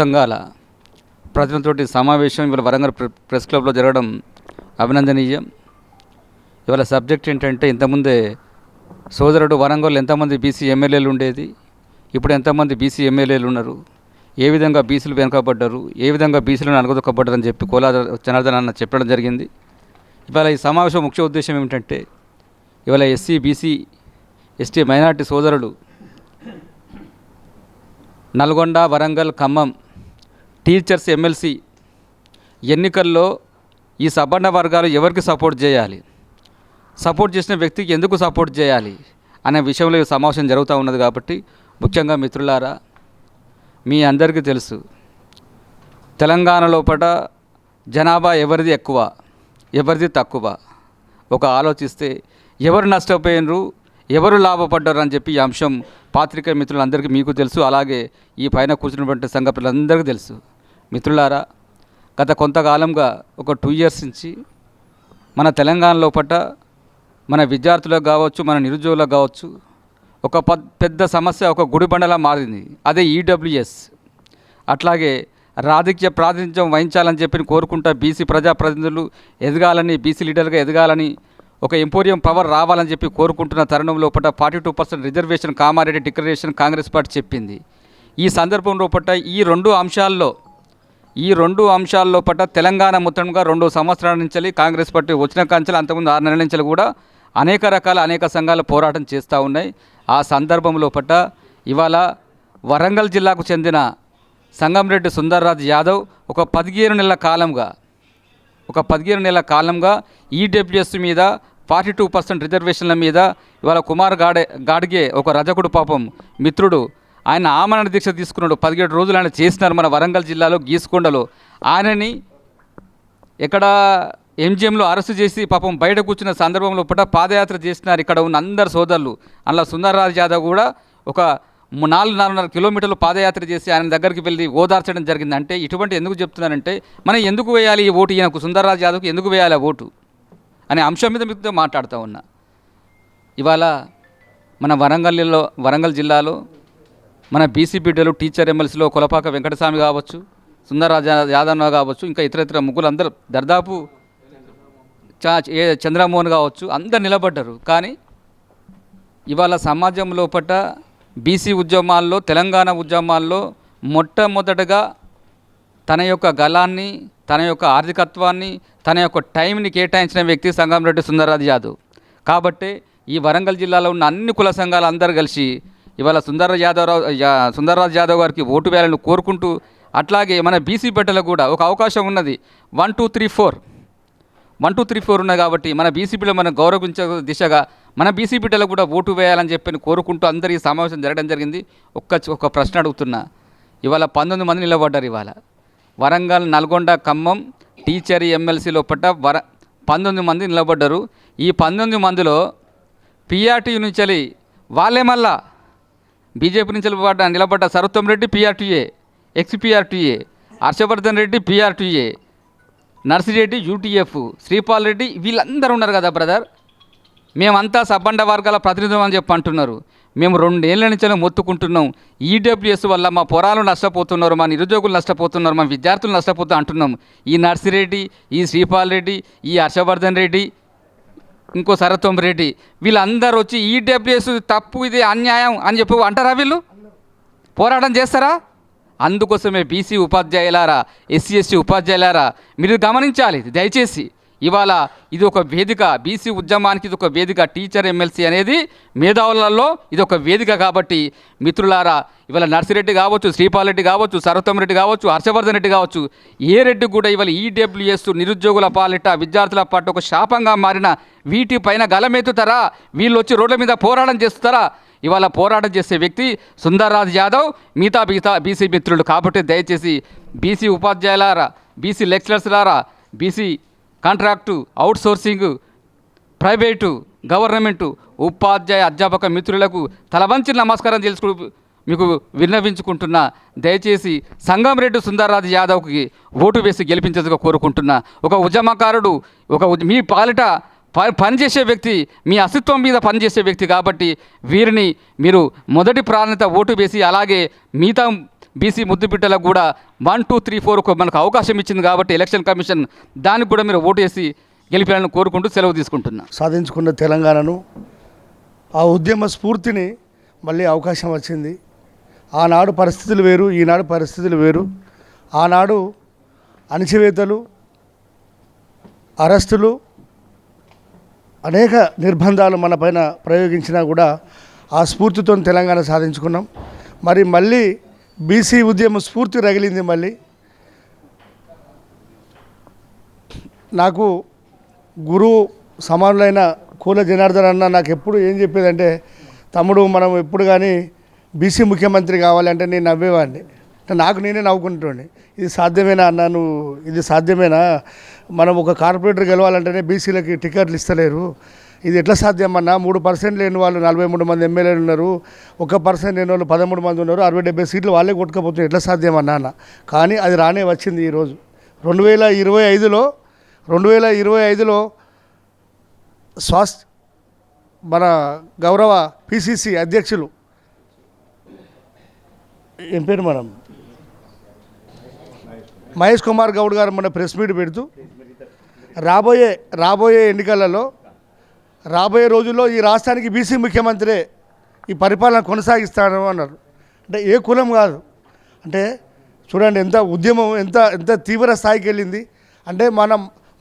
సంఘాల ప్రతినిధులతోటి సమావేశం ఇవాళ వరంగల్ ప్రెస్ క్లబ్లో జరగడం అభినందనీయం. ఇవాళ సబ్జెక్ట్ ఏంటంటే, ఇంతకుముందే సోదరుడు వరంగల్ ఎంతమంది బీసీ ఎమ్మెల్యేలు ఉండేది, ఇప్పుడు ఎంతమంది బీసీ ఎమ్మెల్యేలు ఉన్నారు, ఏ విధంగా బీసీలు వెనుకబడ్డారు, ఏ విధంగా బీసీలను అనగదొక్కబడ్డారని చెప్పి కోలాద జనార్దన్ అన్న చెప్పడం జరిగింది. ఇవాళ ఈ సమావేశం ముఖ్య ఉద్దేశం ఏమిటంటే, ఇవాళ ఎస్సీ బీసీ ఎస్టీ మైనార్టీ సోదరులు నల్గొండ వరంగల్ ఖమ్మం టీచర్స్ ఎమ్మెల్సీ ఎన్నికల్లో ఈ సబ్బండ వర్గాలు ఎవరికి సపోర్ట్ చేయాలి, సపోర్ట్ చేసిన వ్యక్తికి ఎందుకు సపోర్ట్ చేయాలి అనే విషయంలో ఈ సమావేశం జరుగుతూ ఉన్నది. కాబట్టి ముఖ్యంగా మిత్రులారా, మీ అందరికీ తెలుసు, తెలంగాణ లోపల జనాభా ఎవరిది ఎక్కువ ఎవరిది తక్కువ. ఒక ఆలోచిస్తే ఎవరు నష్టపోయినరు, ఎవరు లాభపడ్డారు అని చెప్పి ఈ అంశం పాత్రికేయ మిత్రులందరికీ మీకు తెలుసు, అలాగే ఈ పైన కూర్చున్నటువంటి సంఘ ప్రజలందరికీ తెలుసు. మిత్రులారా, గత కొంతకాలంగా ఒక 2 years నుంచి మన తెలంగాణ లోపల మన విద్యార్థులకు కావచ్చు, మన నిరుద్యోగులకు కావచ్చు, ఒక పెద్ద సమస్య, ఒక గుడిబండలా మారింది. అదే ఈడబ్ల్యూఎస్. అట్లాగే రాజకీయ ప్రాతినిధ్యం వహించాలని చెప్పి కోరుకుంటా బీసీ ప్రజాప్రతినిధులు ఎదగాలని, బీసీ లీడర్గా ఎదగాలని, ఒక ఎంపోరియం పవర్ రావాలని చెప్పి కోరుకుంటున్న తరుణం లోపల 42% reservation Kamareddy declaration Congress party చెప్పింది. ఈ సందర్భం లోపల ఈ రెండు అంశాల లోపల తెలంగాణ మొత్తంగా 2 సంవత్సరాల నుంచి కాంగ్రెస్ పార్టీ వచ్చిన కాంచెలు, అంతకుముందు 6 నెలల నుంచి కూడా అనేక సంఘాలు పోరాటం చేస్తూ ఉన్నాయి. ఆ సందర్భం లోపల ఇవాళ వరంగల్ జిల్లాకు చెందిన సంగంరెడ్డి సుందర్రాజ్ యాదవ్ ఒక 15 నెలల కాలంగా ఈడబ్ల్యూఎస్ మీద 42% రిజర్వేషన్ల మీద ఇవాళ కుమార్ గాడ్గే ఒక రజకుడు పాపం మిత్రుడు, ఆయన ఆమరణ దీక్ష తీసుకున్నాడు. 17 రోజులు ఆయన చేసినారు మన వరంగల్ జిల్లాలో గీసుకొండలో. ఆయనని ఎక్కడ ఎంజిఎంలో అరెస్టు చేసి పాపం బయట కూర్చున్న సందర్భంలో పాదయాత్ర చేసినారు ఇక్కడ ఉన్న అందరు సోదరులు. అందులో సుందర్రాజ్ యాదవ్ కూడా ఒక 4.5 కిలోమీటర్లు పాదయాత్ర చేసి ఆయన దగ్గరికి వెళ్ళి ఓదార్చడం జరిగింది. అంటే ఇటువంటి ఎందుకు చెప్తున్నానంటే, మనం ఎందుకు వేయాలి ఈ ఓటు, ఈయనకు సుందర్రాజ్ యాదవ్కి ఎందుకు వేయాలి ఆ ఓటు అనే అంశం మీద మీతో మాట్లాడుతూ ఉన్నా. ఇవాళ మన వరంగల్ జిల్లాలో మన బీసీ బిడ్డలు టీచర్ ఎమ్మెల్సీలో కొలపాక వెంకటస్వామి కావచ్చు, సుందర్రాజ్ యాదవ్ కావచ్చు, ఇంకా ఇతర ముగ్గురు అందరూ దర్దాపు చంద్రమోహన్ కావచ్చు, అందరు నిలబడ్డారు. కానీ ఇవాళ సమాజం లోపల బీసీ ఉద్యమాల్లో, తెలంగాణ ఉద్యమాల్లో మొట్టమొదటగా తన యొక్క గలాన్ని, తన యొక్క ఆర్థికత్వాన్ని, తన యొక్క టైంని కేటాయించిన వ్యక్తి సంగంరెడ్డి సుందర్రాజ్ యాదవ్. కాబట్టి ఈ వరంగల్ జిల్లాలో ఉన్న అన్ని కుల సంఘాలు అందరూ కలిసి ఇవాళ సుందర్రాజ్ యాదవ్ గారికి ఓటు వేయాలని కోరుకుంటూ, అట్లాగే మన బీసీ బిడ్డలకు కూడా ఒక అవకాశం ఉన్నది. 1, 2, 3, 4 ఉన్నాయి. కాబట్టి మన బీసీ బిడ్డలు మనం గౌరవించే దిశగా మన బీసీ బిడ్డలకు కూడా ఓటు వేయాలని చెప్పి కోరుకుంటూ అందరూ ఈ సమావేశం జరగడం జరిగింది. ఒక ప్రశ్న అడుగుతున్నా. ఇవాళ 19 మంది నిలబడ్డారు. ఇవాళ వరంగల్, నల్గొండ, ఖమ్మం టీచర్ ఎమ్మెల్సీ లోపల 19 మంది నిలబడ్డారు. ఈ 19 మందిలో పిఆర్టీ నుంచి వాళ్ళే మళ్ళా బీజేపీ నుంచి నిలబడ్డ సరోత్తం రెడ్డి పిఆర్టీఏ, ఎక్స్పిఆర్టీఏ, హర్షవర్ధన్ రెడ్డి పిఆర్టీఏ, నర్సిరెడ్డి యూటీఎఫ్, శ్రీపాల్ రెడ్డి, వీళ్ళందరూ ఉన్నారు కదా బ్రదర్. మేమంతా సబ్బండ వర్గాల ప్రతినిధులు అని చెప్పి అంటున్నారు. మేము 2 ఏళ్ల నుంచి మొత్తుకుంటున్నాం. ఈడబ్ల్యూఎస్ వల్ల మా పొరాలు నష్టపోతున్నారు, మా నిరుద్యోగులు నష్టపోతున్నారు, మా విద్యార్థులు నష్టపోతూ అంటున్నాం. ఈ నర్సిరెడ్డి, ఈ శ్రీపాల్ రెడ్డి, ఈ హర్షవర్ధన్ రెడ్డి, ఇంకో సరత్వం రెడ్డి, వీళ్ళందరూ వచ్చి ఈడబ్ల్యూఎస్ తప్పు, ఇది అన్యాయం అని చెప్పి అంటారా? వీళ్ళు పోరాటం చేస్తారా? అందుకోసమే బీసీ ఉపాధ్యాయులారా, ఎస్సీ ఎస్టీ ఉపాధ్యాయులారా, మీరు గమనించాలి దయచేసి. ఇవాళ ఇది ఒక వేదిక, బీసీ ఉద్యమానికి ఇది ఒక వేదిక. టీచర్ ఎమ్మెల్సీ అనేది మేధావులలో ఇది ఒక వేదిక. కాబట్టి మిత్రులారా, ఇవాళ నర్సిరెడ్డి కావచ్చు, శ్రీపాల్ రెడ్డి కావచ్చు, సరోత్తం రెడ్డి కావచ్చు, హర్షవర్ధన్ రెడ్డి కావచ్చు, ఏ రెడ్డి కూడా ఇవాళ ఈడబ్ల్యూఎస్ నిరుద్యోగుల పాలిట, విద్యార్థుల పాటు ఒక శాపంగా మారిన వీటిపైన గలమెత్తుతారా? వీళ్ళు వచ్చి రోడ్ల మీద పోరాటం చేస్తారా? ఇవాళ పోరాటం చేసే వ్యక్తి సుందర్రాజ్ యాదవ్, మిగతా బీసీ మిత్రులు. కాబట్టి దయచేసి బీసీ ఉపాధ్యాయులారా, బీసీ లెక్చరర్స్లారా, BC contract, outsourcing, private, government, ఉపాధ్యాయ అధ్యాపక మిత్రులకు తలవంచి నమస్కారం మీకు విన్నవించుకుంటున్నా. దయచేసి సంగంరెడ్డి సుందర్రాజ్ యాదవ్కి ఓటు వేసి గెలిపించేందుకు కోరుకుంటున్నా. ఒక ఉద్యమకారుడు, మీ పాలిట పనిచేసే వ్యక్తి, మీ అస్తిత్వం మీద పనిచేసే వ్యక్తి. కాబట్టి వీరిని మీరు మొదటి ప్రాధాన్యత ఓటు వేసి, అలాగే మిగతా బీసీ ముద్దుబిడ్డలకు కూడా 1, 2, 3, 4 మనకు అవకాశం ఇచ్చింది కాబట్టి ఎలక్షన్ కమిషన్ దానికి కూడా మీరు ఓటు వేసి గెలిపాలని కోరుకుంటూ సెలవు తీసుకుంటున్నా. సాధించుకున్న తెలంగాణను ఆ ఉద్యమ స్ఫూర్తిని మళ్ళీ అవకాశం వచ్చింది. ఆనాడు పరిస్థితులు వేరు, ఈనాడు పరిస్థితులు వేరు. ఆనాడు అణచివేతలు, అరెస్టులు, అనేక నిర్బంధాలు మన పైన ప్రయోగించినా కూడా ఆ స్ఫూర్తితో తెలంగాణ సాధించుకున్నాం. మరి మళ్ళీ బీసీ ఉద్యమ స్ఫూర్తి రగిలింది. మళ్ళీ నాకు గురువు సమానులైన కూల జనార్దన్ అన్న నాకు ఎప్పుడు ఏం చెప్పేదంటే, తమ్ముడు మనం ఎప్పుడు కానీ బీసీ ముఖ్యమంత్రి కావాలంటే నేను నవ్వేవాడిని. నాకు నేనే నవ్వుకుంటుండే, ఇది సాధ్యమేనా అన్న, నువ్వు ఇది సాధ్యమేనా, మనం ఒక కార్పొరేటర్ గెలవాలంటేనే బీసీలకి టికెట్లు ఇస్తలేరు, ఇది ఎట్లా సాధ్యమన్నా, 3% లేని వాళ్ళు 43 మంది ఎమ్మెల్యేలు ఉన్నారు, 1% లేని వాళ్ళు 13 మంది ఉన్నారు, 60-70 సీట్లు వాళ్ళే కొట్టుకపోతున్నారు, ఎట్లా సాధ్యమన్నా అన్న. కానీ అది రానే వచ్చింది. ఈరోజు 2025లో మన గౌరవ పిసిసి అధ్యక్షులు ఏం పేరు మనం మహేష్ కుమార్ గౌడ్ గారు మన ప్రెస్ మీట్ పెడుతూ రాబోయే ఎన్నికలలో రాబోయే రోజుల్లో ఈ రాష్ట్రానికి బీసీ ముఖ్యమంత్రే ఈ పరిపాలన కొనసాగిస్తాను అన్నారు. అంటే ఏ కులం కాదు, అంటే చూడండి ఎంత ఉద్యమం ఎంత తీవ్ర స్థాయికి వెళ్ళింది. అంటే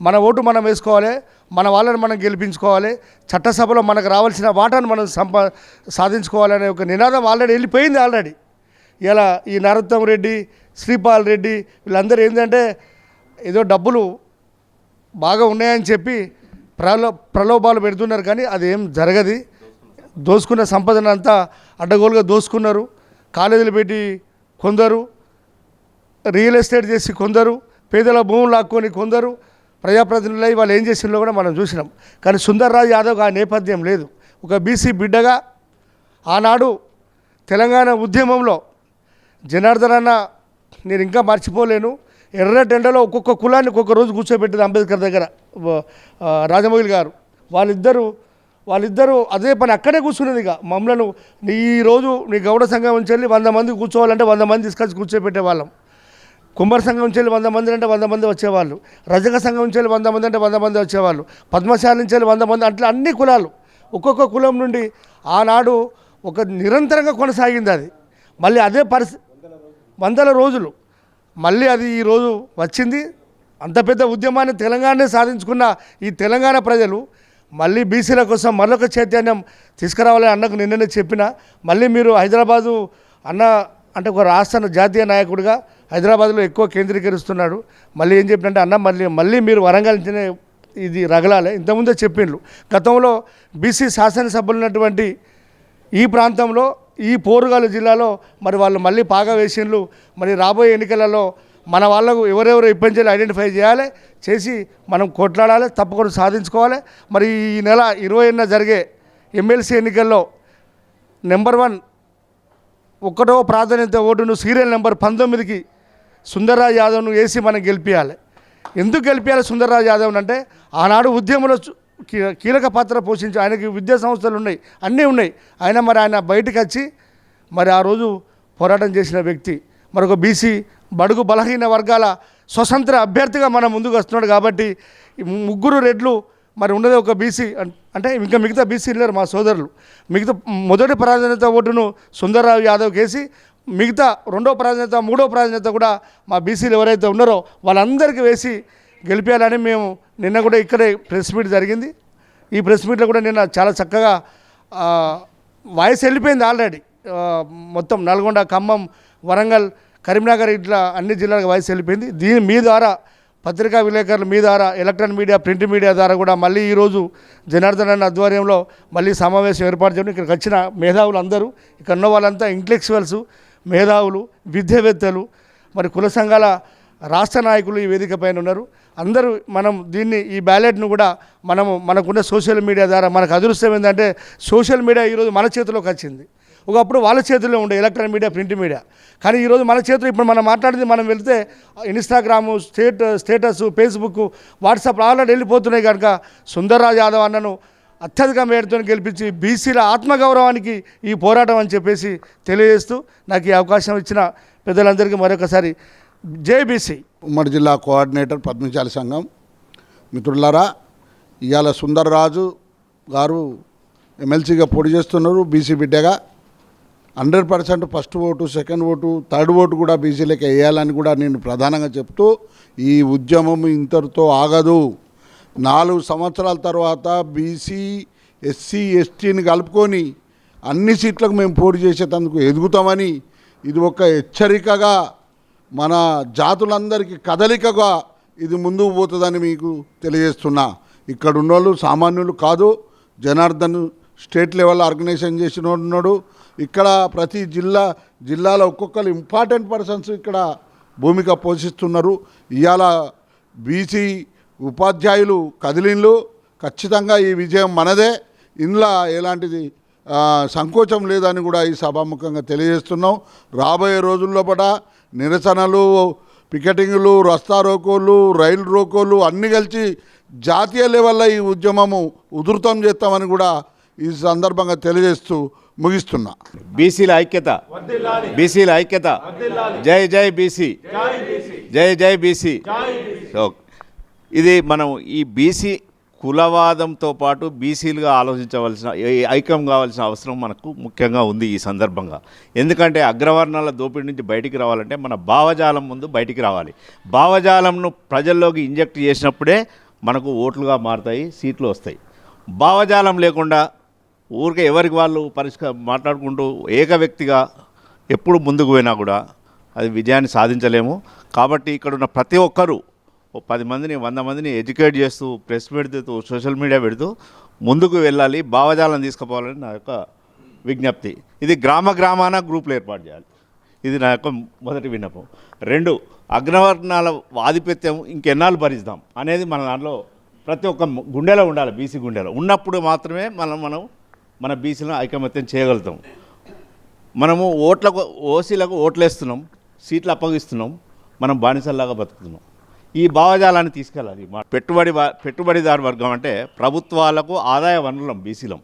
మన ఓటు మనం వేసుకోవాలి, మన వాళ్ళని మనం గెలిపించుకోవాలి, చట్టసభలో మనకు రావాల్సిన వాటాను మనం సాధించుకోవాలనే ఒక నినాదం ఆల్రెడీ వెళ్ళిపోయింది. ఆల్రెడీ ఇలా ఈ నరోత్తమ్ రెడ్డి, శ్రీపాల్ రెడ్డి వీళ్ళందరూ ఏంటంటే ఏదో డబ్బులు బాగా ఉన్నాయని చెప్పి ప్రలోభాలు పెడుతున్నారు, కానీ అది ఏం జరగదు. దోసుకున్న సంపదను అంతా అడ్డగోలుగా దోసుకున్నారు. కాలేజీలు పెట్టి కొందరు, రియల్ ఎస్టేట్ చేసి కొందరు, పేదల భూములు లాక్కొని కొందరు, ప్రజాప్రతినిధులై వాళ్ళు ఏం చేసిందో కూడా మనం చూసినాం. కానీ సుందర్రాజ్ యాదవ్ ఆ నేపథ్యం లేదు. ఒక బీసీ బిడ్డగా ఆనాడు తెలంగాణ ఉద్యమంలో జనార్దన్ అన్న నేను ఇంకా మర్చిపోలేను. ఎర్రటెండలో ఒక్కొక్క కులాన్ని ఒక్కొక్క రోజు కూర్చోబెట్టింది అంబేద్కర్ దగ్గర రాజమౌళి గారు. వాళ్ళిద్దరూ అదే పని అక్కడే కూర్చునేది. ఇక మమ్మల్ని ఈరోజు నీ గౌడ సంఘం నుంచి వెళ్ళి 100 మంది కూర్చోవాలంటే 100 మంది తీసుకొచ్చి కూర్చోబెట్టేవాళ్ళం. కుమ్మర సంఘం నుంచి వెళ్ళి 100 మంది అంటే 100 మంది వచ్చేవాళ్ళు. రజక సంఘం నుంచి వెళ్ళి 100 మంది అంటే 100 మంది వచ్చేవాళ్ళు. పద్మశాల నుంచి వెళ్ళి 100 మంది, అట్లా అన్ని కులాలు ఒక్కొక్క కులం నుండి ఆనాడు ఒక నిరంతరంగా కొనసాగింది. అది మళ్ళీ అదే పరిస్థితి 100 రోజులు మళ్ళీ అది ఈరోజు వచ్చింది. అంత పెద్ద ఉద్యమాన్ని తెలంగాణనే సాధించుకున్న ఈ తెలంగాణ ప్రజలు మళ్ళీ బీసీల కోసం మరొక చైతన్యం తీసుకురావాలని అన్నకు నిన్ననే చెప్పిన. మళ్ళీ మీరు హైదరాబాదు అన్న అంటే ఒక రాష్ట్ర జాతీయ నాయకుడిగా హైదరాబాద్లో ఎక్కువ కేంద్రీకరిస్తున్నాడు. మళ్ళీ ఏం చెప్పినంటే అన్న మళ్ళీ మీరు వరంగల్ నుంచినే ఇది రగలాలి. ఇంతకుముందే చెప్పిండ్రు, గతంలో బీసీ శాసనసభ్యులు ఉన్నటువంటి ఈ ప్రాంతంలో ఈ పోరుగాలు జిల్లాలో మరి వాళ్ళు మళ్ళీ పాగా వేసిండ్రు. మరి రాబోయే ఎన్నికలలో మన వాళ్ళకు ఎవరెవరు ఇబ్బందులు ఐడెంటిఫై చేసి మనం కొట్లాడాలి, తప్పకుండా సాధించుకోవాలి. మరి ఈ నెల 20న జరిగే ఎమ్మెల్సీ ఎన్నికల్లో నెంబర్ 1 1వ ప్రాధాన్యత ఓటును సీరియల్ నెంబర్ 19కి సుందర్రాజ్ యాదవ్ను వేసి మనం గెలిపించాలి. ఎందుకు గెలిపించాలి సుందర్రాజ్ యాదవ్ని అంటే ఆనాడు ఉద్యమంలో కీలక పాత్ర పోషించి ఆయనకి విద్యా సంస్థలు ఉన్నాయి, అన్నీ ఉన్నాయి. ఆయన బయటకు వచ్చి మరి ఆ రోజు పోరాటం చేసిన వ్యక్తి. మరొక బీసీ బడుగు బలహీన వర్గాల స్వతంత్ర అభ్యర్థిగా మనం ముందుకు వస్తున్నాడు. కాబట్టి 3 రెడ్లు మరి ఉన్నది ఒక బీసీ అంటే ఇంకా మిగతా బీసీ లేరు మా సోదరులు. మిగతా మొదటి ప్రాధాన్యత ఓటును సుందర్రాజ్ యాదవ్కి వేసి మిగతా 2వ ప్రాధాన్యత 3వ ప్రాధాన్యత కూడా మా బీసీలు ఎవరైతే ఉన్నారో వాళ్ళందరికీ వేసి గెలిపేయాలని మేము నిన్న కూడా ఇక్కడే ప్రెస్ మీట్ జరిగింది. ఈ ప్రెస్ మీట్లో కూడా నిన్న చాలా చక్కగా వాయిస్ వెళ్ళిపోయింది ఆల్రెడీ. మొత్తం నల్గొండ, ఖమ్మం, వరంగల్, కరీంనగర్ ఇట్లా అన్ని జిల్లాలకు వాయిస్ వెళ్ళిపోయింది. మీ ద్వారా పత్రికా విలేకరులు మీ ద్వారా ఎలక్ట్రానిక్ మీడియా, ప్రింట్ మీడియా ద్వారా కూడా మళ్ళీ ఈరోజు జనార్దన్ అన్న ఆధ్వర్యంలో మళ్ళీ సమావేశం ఏర్పాటు చేయడం. ఇక్కడికి వచ్చిన మేధావులు అందరూ, ఇక్కడ ఉన్న వాళ్ళంతా ఇంటలెక్చువల్స్, మేధావులు, విద్యావేత్తలు, మరి కుల సంఘాల రాష్ట్ర నాయకులు ఈ వేదిక పైన ఉన్నారు. అందరూ మనం దీన్ని ఈ బ్యాలెట్ను కూడా మనకున్న సోషల్ మీడియా ద్వారా మనకు అదృష్టం ఏంటంటే సోషల్ మీడియా ఈరోజు మన చేతిలోకి వచ్చింది. ఒకప్పుడు వాళ్ళ చేతుల్లో ఉండే ఎలక్ట్రానిక్ మీడియా, ప్రింట్ మీడియా, కానీ ఈరోజు మన చేతిలో ఇప్పుడు మనం మాట్లాడింది మనం వెళ్తే Instagram, status, Facebook, WhatsApp already వెళ్ళిపోతున్నాయి. కనుక సుందర్రాజ్ యాదవ్ అన్నను అత్యధిక మేరతో గెలిపించి బీసీల ఆత్మగౌరవానికి ఈ పోరాటం అని చెప్పేసి తెలియజేస్తూ నాకు ఈ అవకాశం ఇచ్చిన పెద్దలందరికీ మరొకసారి జై బీసీ. ఉమ్మడి జిల్లా కోఆర్డినేటర్ పద్మశాలి సంఘం మిత్రులారా, ఇవాళ సుందర్రాజు గారు ఎమ్మెల్సీగా పోటీ చేస్తున్నారు. బీసీ బిడ్డగా 100% first vote, second vote, third vote కూడా బీసీలకి వేయాలని కూడా నేను ప్రధానంగా చెప్తూ, ఈ ఉద్యమం ఇంతటితో ఆగదు. 4 సంవత్సరాల తర్వాత బీసీ, ఎస్సీ, ఎస్టీని కలుపుకొని అన్ని సీట్లకు మేము పోటీ చేసేందుకు ఎదుగుతామని, ఇది ఒక హెచ్చరికగా మన జాతులందరికీ కదలికగా ఇది ముందుకు పోతుందని మీకు తెలియజేస్తున్నా. ఇక్కడ ఉన్నోళ్ళు సామాన్యులు కాదు. జనార్దన్ స్టేట్ లెవెల్ ఆర్గనైజేషన్ చేసిన ఉన్నాడు. ఇక్కడ ప్రతి జిల్లాలో ఒక్కొక్కరు ఇంపార్టెంట్ పర్సన్స్ ఇక్కడ భూమిక పోషిస్తున్నారు. ఇవాళ బీసీ ఉపాధ్యాయులు కదిలిన్లు. ఖచ్చితంగా ఈ విజయం మనదే. ఇందులో ఎలాంటిది సంకోచం లేదని కూడా ఈ సభాముఖంగా తెలియజేస్తున్నాం. రాబోయే రోజుల్లో పట నిరసనలు, పికెటింగ్లు, రస్తా రోకోలు, రైలు రోకోలు అన్నీ కలిసి జాతీయ లెవెల్లో ఈ ఉద్యమము ఉధృతం చేస్తామని కూడా ఈ సందర్భంగా తెలియజేస్తూ ముగిస్తున్నా. బీసీల ఐక్యత, బీసీల ఐక్యత. జై జై బీసీ, జై జై బీసీ. ఇది మనం ఈ బీసీ కులవాదంతో పాటు బీసీలుగా ఆలోచించవలసిన, ఐక్యం కావాల్సిన అవసరం మనకు ముఖ్యంగా ఉంది ఈ సందర్భంగా. ఎందుకంటే అగ్రవర్ణాల దోపిడీ నుంచి బయటికి రావాలంటే మన భావజాలం ముందు బయటికి రావాలి. భావజాలంను ప్రజల్లోకి ఇంజెక్ట్ చేసినప్పుడే మనకు ఓట్లుగా మారుతాయి, సీట్లు వస్తాయి. భావజాలం లేకుండా ఊరికే ఎవరికి వాళ్ళు మాట్లాడుకుంటూ ఏక వ్యక్తిగా ఎప్పుడు ముందుకు పోయినా కూడా అది విజయాన్ని సాధించలేము. కాబట్టి ఇక్కడున్న ప్రతి ఒక్కరూ 10 మందిని 100 మందిని ఎడ్యుకేట్ చేస్తూ, ప్రెస్ పెడుతూ, సోషల్ మీడియా పెడుతూ ముందుకు వెళ్ళాలి, భావజాలం తీసుకుపోవాలని నా యొక్క విజ్ఞప్తి. ఇది గ్రామాన గ్రూపులు ఏర్పాటు చేయాలి. ఇది నా యొక్క మొదటి విన్నపం. 2, అగ్రవర్ణాల ఆధిపత్యం ఇంకెన్నాళ్ళు భరిస్తాం అనేది మన దాంట్లో ప్రతి ఒక్క గుండెలో ఉండాలి. బీసీ గుండెలో ఉన్నప్పుడు మాత్రమే మన బీసీలను ఐకమత్యం చేయగలుగుతాం. మనము ఓసీలకు ఓట్లేస్తున్నాం, సీట్లు అప్పగిస్తున్నాం, మనం బానిసల్లాగా బతుకుతున్నాం. ఈ భావజాలాన్ని తీసుకెళ్ళాలి. పెట్టుబడిదారు వర్గం అంటే ప్రభుత్వాలకు ఆదాయ వనరులం బీసీలం.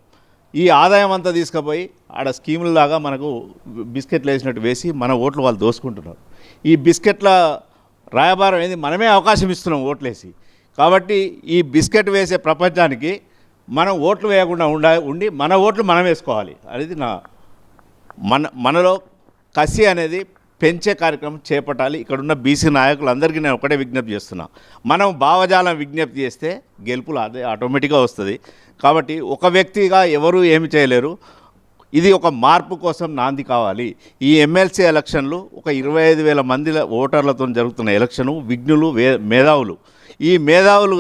ఈ ఆదాయం అంతా తీసుకుపోయి ఆడ స్కీములలాగా మనకు బిస్కెట్లు వేసినట్టు వేసి మన ఓట్లు వాళ్ళు దోసుకుంటున్నారు. ఈ బిస్కెట్ల రాయబారం ఏంది, మనమే అవకాశం ఇస్తున్నాం ఓట్లేసి. కాబట్టి ఈ బిస్కెట్ వేసే ప్రపంచానికి మనం ఓట్లు వేయకుండా ఉండి మన ఓట్లు మనం వేసుకోవాలి అనేది మనలో కసి అనేది పెంచే కార్యక్రమం చేపట్టాలి. ఇక్కడున్న బీసీ నాయకులందరికీ నేను ఒకటే విజ్ఞప్తి చేస్తున్నా. మనం భావజాలం విజ్ఞప్తి చేస్తే గెలుపులు అదే ఆటోమేటిక్గా వస్తుంది. కాబట్టి ఒక వ్యక్తిగా ఎవరు ఏమి చేయలేరు. ఇది ఒక మార్పు కోసం నాంది కావాలి. ఈ ఎమ్మెల్సీ ఎలక్షన్లు ఒక 25,000 మంది ఓటర్లతో జరుగుతున్న ఎలక్షను విఘ్నులు, మేధావులు, ఈ మేధావులు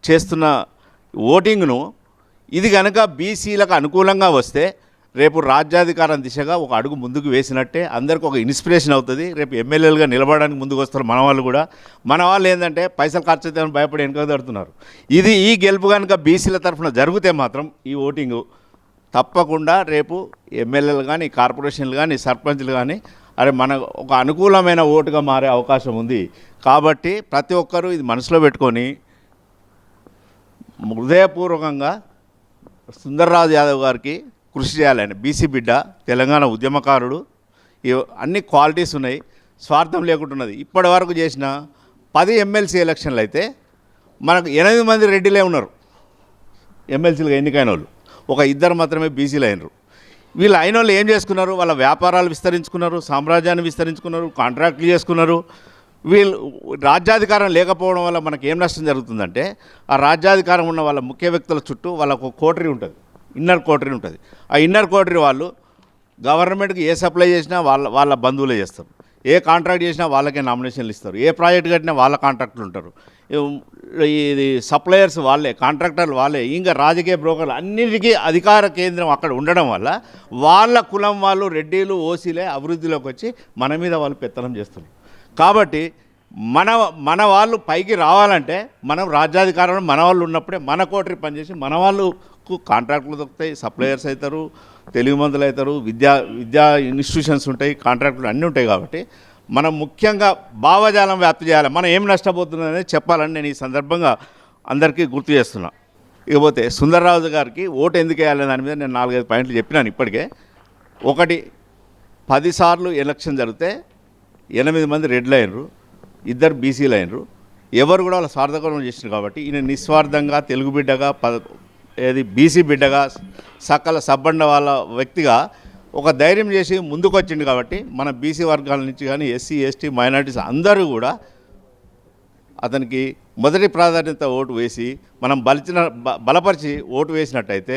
చేస్తున్న ఓటింగ్ను ఇది కనుక బీసీలకు అనుకూలంగా వస్తే రేపు రాజ్యాధికారం దిశగా ఒక అడుగు ముందుకు వేసినట్టే, అందరికీ ఒక ఇన్స్పిరేషన్ అవుతుంది. రేపు ఎమ్మెల్యేలుగా నిలబడడానికి ముందుకు వస్తారు మన వాళ్ళు కూడా. మన వాళ్ళు ఏంటంటే పైసలు ఖర్చు అవుతామని భయపడి వెనుక తడుతున్నారు. ఈ గెలుపు కనుక బీసీల తరఫున జరిగితే మాత్రం ఈ ఓటింగు తప్పకుండా రేపు ఎమ్మెల్యేలు కానీ, కార్పొరేషన్లు కానీ, సర్పంచ్లు కానీ మన ఒక అనుకూలమైన ఓటుగా మారే అవకాశం ఉంది. కాబట్టి ప్రతి ఒక్కరూ ఇది మనసులో పెట్టుకొని హృదయపూర్వకంగా సుందర్రాజు యాదవ్ గారికి కృషి చేయాలని. బీసీ బిడ్డ, తెలంగాణ ఉద్యమకారుడు, అన్ని క్వాలిటీస్ ఉన్నాయి, స్వార్థం లేకుంటున్నది. ఇప్పటి వరకు చేసిన 10 ఎమ్మెల్సీ ఎలక్షన్లు అయితే మనకు 8 మంది రెడ్డిలే ఉన్నారు ఎమ్మెల్సీలుగా ఎన్నికైన వాళ్ళు. ఒక 2 మాత్రమే బీసీలు అయినరు. వీళ్ళు అయిన వాళ్ళు ఏం చేసుకున్నారు? వాళ్ళ వ్యాపారాలు విస్తరించుకున్నారు, సామ్రాజ్యాన్ని విస్తరించుకున్నారు, కాంట్రాక్టులు చేసుకున్నారు. వీళ్ళు రాజ్యాధికారం లేకపోవడం వల్ల మనకి ఏం నష్టం జరుగుతుందంటే, ఆ రాజ్యాధికారం ఉన్న వాళ్ళ ముఖ్య వ్యక్తుల చుట్టూ వాళ్ళకు కోటరీ ఉంటుంది, ఇన్నర్ కోటరీ ఉంటుంది. ఆ ఇన్నర్ కోటరీ వాళ్ళు గవర్నమెంట్కి ఏ సప్లై చేసినా వాళ్ళ బంధువులే చేస్తారు. ఏ కాంట్రాక్ట్ చేసినా వాళ్ళకే నామినేషన్లు ఇస్తారు. ఏ ప్రాజెక్ట్ కట్టినా వాళ్ళ కాంట్రాక్టులు ఉంటారు. ఇది సప్లయర్స్ వాళ్ళే, కాంట్రాక్టర్లు వాళ్ళే, ఇంకా రాజకీయ బ్రోకర్లు అన్నిటికీ అధికార కేంద్రం అక్కడ ఉండడం వల్ల వాళ్ళ కులం వాళ్ళు, రెడ్డిలు, ఓసీలే అభివృద్ధిలోకి వచ్చి మన మీద వాళ్ళు పెత్తనం చేస్తున్నారు. కాబట్టి మన వాళ్ళు పైకి రావాలంటే మనం రాజ్యాధికారంలో మన వాళ్ళు ఉన్నప్పుడే మన కోటరీ పనిచేసి మన వాళ్ళకు కాంట్రాక్టులు దొరుకుతాయి, సప్లయర్స్ అవుతారు, తెలుగు మందులు అవుతారు, విద్యా ఇన్స్టిట్యూషన్స్ ఉంటాయి, కాంట్రాక్టులు అన్నీ ఉంటాయి. కాబట్టి మనం ముఖ్యంగా భావజాలం వ్యాప్తి చేయాలి. మనం ఏం నష్టపోతుందనేది చెప్పాలని నేను ఈ సందర్భంగా అందరికీ గుర్తు చేస్తున్నా. ఇకపోతే సుందర్రాజు గారికి ఓటు ఎందుకు వేయాలనే దాని మీద నేను 4-5 పాయింట్లు చెప్పినాను ఇప్పటికే. ఒకటి, 10 సార్లు ఎలక్షన్ జరిగితే 8 మంది రెడ్లు అయినరు, 2 బీసీలు అయినరు. ఎవరు కూడా వాళ్ళ స్వార్థకరం చేసినారు కాబట్టి ఈయన నిస్వార్థంగా తెలుగు బిడ్డగా బీసీ బిడ్డగా సకల సబ్బండ వాళ్ళ వ్యక్తిగా ఒక ధైర్యం చేసి ముందుకు వచ్చిండు కాబట్టి మన బీసీ వర్గాల నుంచి కానీ ఎస్సీ ఎస్టీ మైనారిటీస్ అందరూ కూడా అతనికి మొదటి ప్రాధాన్యత ఓటు వేసి మనం బలపరిచి ఓటు వేసినట్టయితే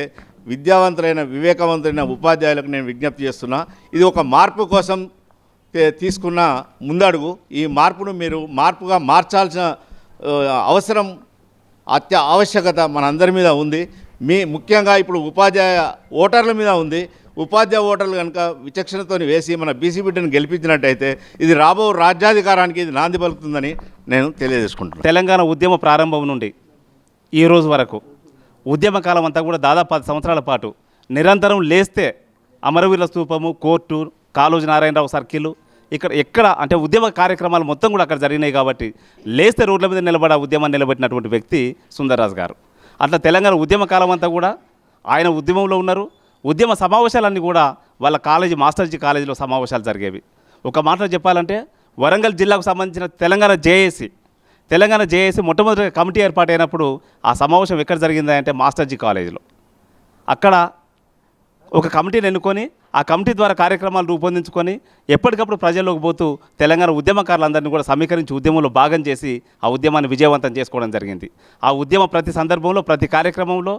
విద్యావంతులైన వివేకవంతులైన ఉపాధ్యాయులకు నేను విజ్ఞప్తి చేస్తున్నా, ఇది ఒక మార్పు కోసం తీసుకున్న ముందడుగు. ఈ మార్పును మీరు మార్పుగా మార్చాల్సిన అవసరం ఆవశ్యకత మనందరి మీద ఉంది. ముఖ్యంగా ఇప్పుడు ఉపాధ్యాయ ఓటర్ల మీద ఉంది. ఉపాధ్యాయ ఓటర్లు కనుక విచక్షణతో వేసి మన బీసీ బిడ్డను గెలిపించినట్టయితే ఇది రాబో రాజ్యాధికారానికి ఇది నాంది పలుకుతుందని నేను తెలియజేసుకుంటున్నాను. తెలంగాణ ఉద్యమ ప్రారంభం నుండి ఈ రోజు వరకు ఉద్యమ కాలం అంతా కూడా దాదాపు 10 సంవత్సరాల పాటు నిరంతరం లేస్తే అమరవీరుల స్తూపము, కోర్టు, కాళోజీ నారాయణరావు సర్కిల్, ఎక్కడ అంటే ఉద్యమ కార్యక్రమాలు మొత్తం కూడా అక్కడ జరిగినాయి కాబట్టి లేస్తే రోడ్ల మీద నిలబడి ఉద్యమాన్ని నిలబెట్టినటువంటి వ్యక్తి సుందర్రాజు గారు. అట్లా తెలంగాణ ఉద్యమ కాలం అంతా కూడా ఆయన ఉద్యమంలో ఉన్నారు. ఉద్యమ సమావేశాలన్నీ కూడా వాళ్ళ కాలేజీ మాస్టర్జీ కాలేజీలో సమావేశాలు జరిగేవి. ఒక మాటలో చెప్పాలంటే వరంగల్ జిల్లాకు సంబంధించిన తెలంగాణ జేఏసీ మొట్టమొదటి కమిటీ ఏర్పాటైనప్పుడు ఆ సమావేశం ఎక్కడ జరిగిందంటే మాస్టర్జీ కాలేజీలో. అక్కడ ఒక కమిటీని ఎన్నుకొని ఆ కమిటీ ద్వారా కార్యక్రమాలు రూపొందించుకొని ఎప్పటికప్పుడు ప్రజల్లోకి పోతూ తెలంగాణ ఉద్యమకారులందరినీ కూడా సమీకరించి ఉద్యమంలో భాగం చేసి ఆ ఉద్యమాన్ని విజయవంతం చేసుకోవడం జరిగింది. ఆ ఉద్యమ ప్రతి సందర్భంలో ప్రతి కార్యక్రమంలో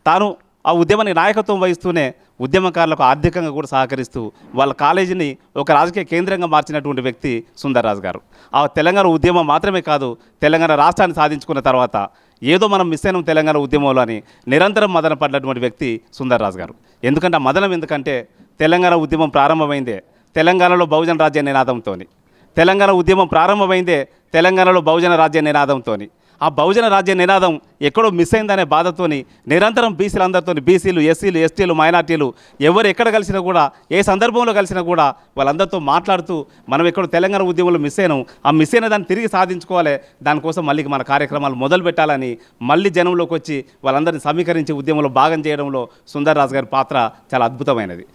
తాను ఆ ఉద్యమాన్ని నాయకత్వం వహిస్తూనే ఉద్యమకారులకు ఆర్థికంగా కూడా సహకరిస్తూ వాళ్ళ కాలేజీని ఒక రాజకీయ కేంద్రంగా మార్చినటువంటి వ్యక్తి సుందర్రాజు గారు. ఆ తెలంగాణ ఉద్యమం మాత్రమే కాదు, తెలంగాణ రాష్ట్రాన్ని సాధించుకున్న తర్వాత ఏదో మనం మిస్ అయినాం తెలంగాణ ఉద్యమంలో అని నిరంతరం మదన పడినటువంటి వ్యక్తి సుందర్రాజు గారు. ఎందుకంటే ఆ మదనం ఎందుకంటే తెలంగాణ ఉద్యమం ప్రారంభమైందే తెలంగాణలో బహుజన రాజ్య నినాదంతో, తెలంగాణ ఉద్యమం ప్రారంభమైందే తెలంగాణలో బహుజన రాజ్య నినాదంతో. ఆ బహుజన రాజ్య నినాదం ఎక్కడో మిస్ అయిందనే బాధతోని నిరంతరం బీసీలందరితో, బీసీలు, ఎస్సీలు, ఎస్టీలు, మైనార్టీలు ఎవరు ఎక్కడ కలిసినా కూడా ఏ సందర్భంలో కలిసినా కూడా వాళ్ళందరితో మాట్లాడుతూ మనం ఎక్కడో తెలంగాణ ఉద్యమంలో మిస్ అయినాం, ఆ మిస్ అయిన దాన్ని తిరిగి సాధించుకోవాలి, దానికోసం మళ్ళీ మన కార్యక్రమాలు మొదలు పెట్టాలని మళ్ళీ జనంలోకి వచ్చి వాళ్ళందరినీ సమీకరించి ఉద్యమంలో భాగం చేయడంలో సుందర్రాజు గారి పాత్ర చాలా అద్భుతమైనది.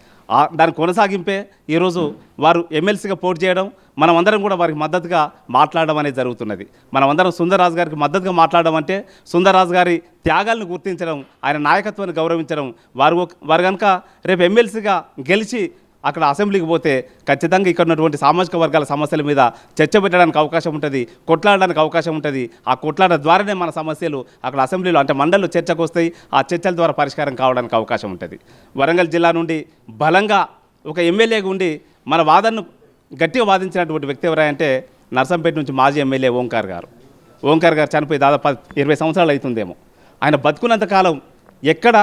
దాని కొనసాగింపే ఈరోజు వారు ఎమ్మెల్సీగా పోటీ చేయడం, మనమందరం కూడా వారికి మద్దతుగా మాట్లాడడం అనేది జరుగుతున్నది. మనమందరం సుందర్రాజు గారికి మద్దతుగా మాట్లాడడం అంటే సుందర్రాజు గారి త్యాగాలను గుర్తించడం, ఆయన నాయకత్వాన్ని గౌరవించడం. వారు కనుక రేపు ఎమ్మెల్సీగా గెలిచి అక్కడ అసెంబ్లీకి పోతే ఖచ్చితంగా ఇక్కడ ఉన్నటువంటి సామాజిక వర్గాల సమస్యల మీద చర్చ పెట్టడానికి అవకాశం ఉంటుంది, కొట్లాడడానికి అవకాశం ఉంటుంది. ఆ కొట్లాడ ద్వారానే మన సమస్యలు అక్కడ అసెంబ్లీలో అంటే మండలిలో చర్చకు వస్తాయి. ఆ చర్చల ద్వారా పరిష్కారం కావడానికి అవకాశం ఉంటుంది. వరంగల్ జిల్లా నుండి బలంగా ఒక ఎమ్మెల్యేగా ఉండి మన వాదనను గట్టిగా వాదించినటువంటి వ్యక్తి ఎవరంటే నర్సంపేట నుంచి మాజీ ఎమ్మెల్యే ఓంకార్ గారు. ఓంకార్ గారు చనిపోయి దాదాపు 20 సంవత్సరాలు అవుతుందేమో. ఆయన బతుకున్నంతకాలం ఎక్కడ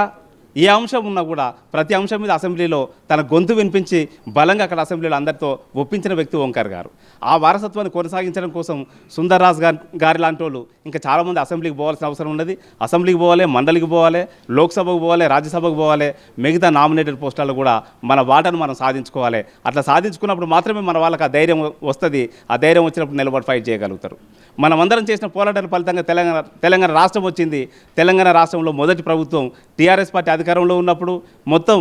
ఏ అంశం ఉన్నా కూడా ప్రతి అంశం మీద అసెంబ్లీలో తన గొంతు వినిపించి బలంగా అక్కడ అసెంబ్లీలో అందరితో ఒప్పించిన వ్యక్తి ఓంకార్ గారు. ఆ వారసత్వాన్ని కొనసాగించడం కోసం సుందర్రాజు గారి లాంటి వాళ్ళు ఇంకా చాలామంది అసెంబ్లీకి పోవాల్సిన అవసరం ఉన్నది. అసెంబ్లీకి పోవాలి, మండలికి పోవాలి, లోక్సభకు పోవాలి, రాజ్యసభకు పోవాలి, మిగతా నామినేటెడ్ పోస్టుల్లో కూడా మన వాటను మనం సాధించుకోవాలి. అట్లా సాధించుకున్నప్పుడు మాత్రమే మన వాళ్ళకి ఆ ధైర్యం వస్తుంది. ఆ ధైర్యం వచ్చినప్పుడు నిలబడి ఫైట్ చేయగలుగుతారు. మనమందరం చేసిన పోరాటాల ఫలితంగా తెలంగాణ రాష్ట్రం వచ్చింది. తెలంగాణ రాష్ట్రంలో మొదటి ప్రభుత్వం టీఆర్ఎస్ పార్టీ అధికారంలో ఉన్నప్పుడు మొత్తం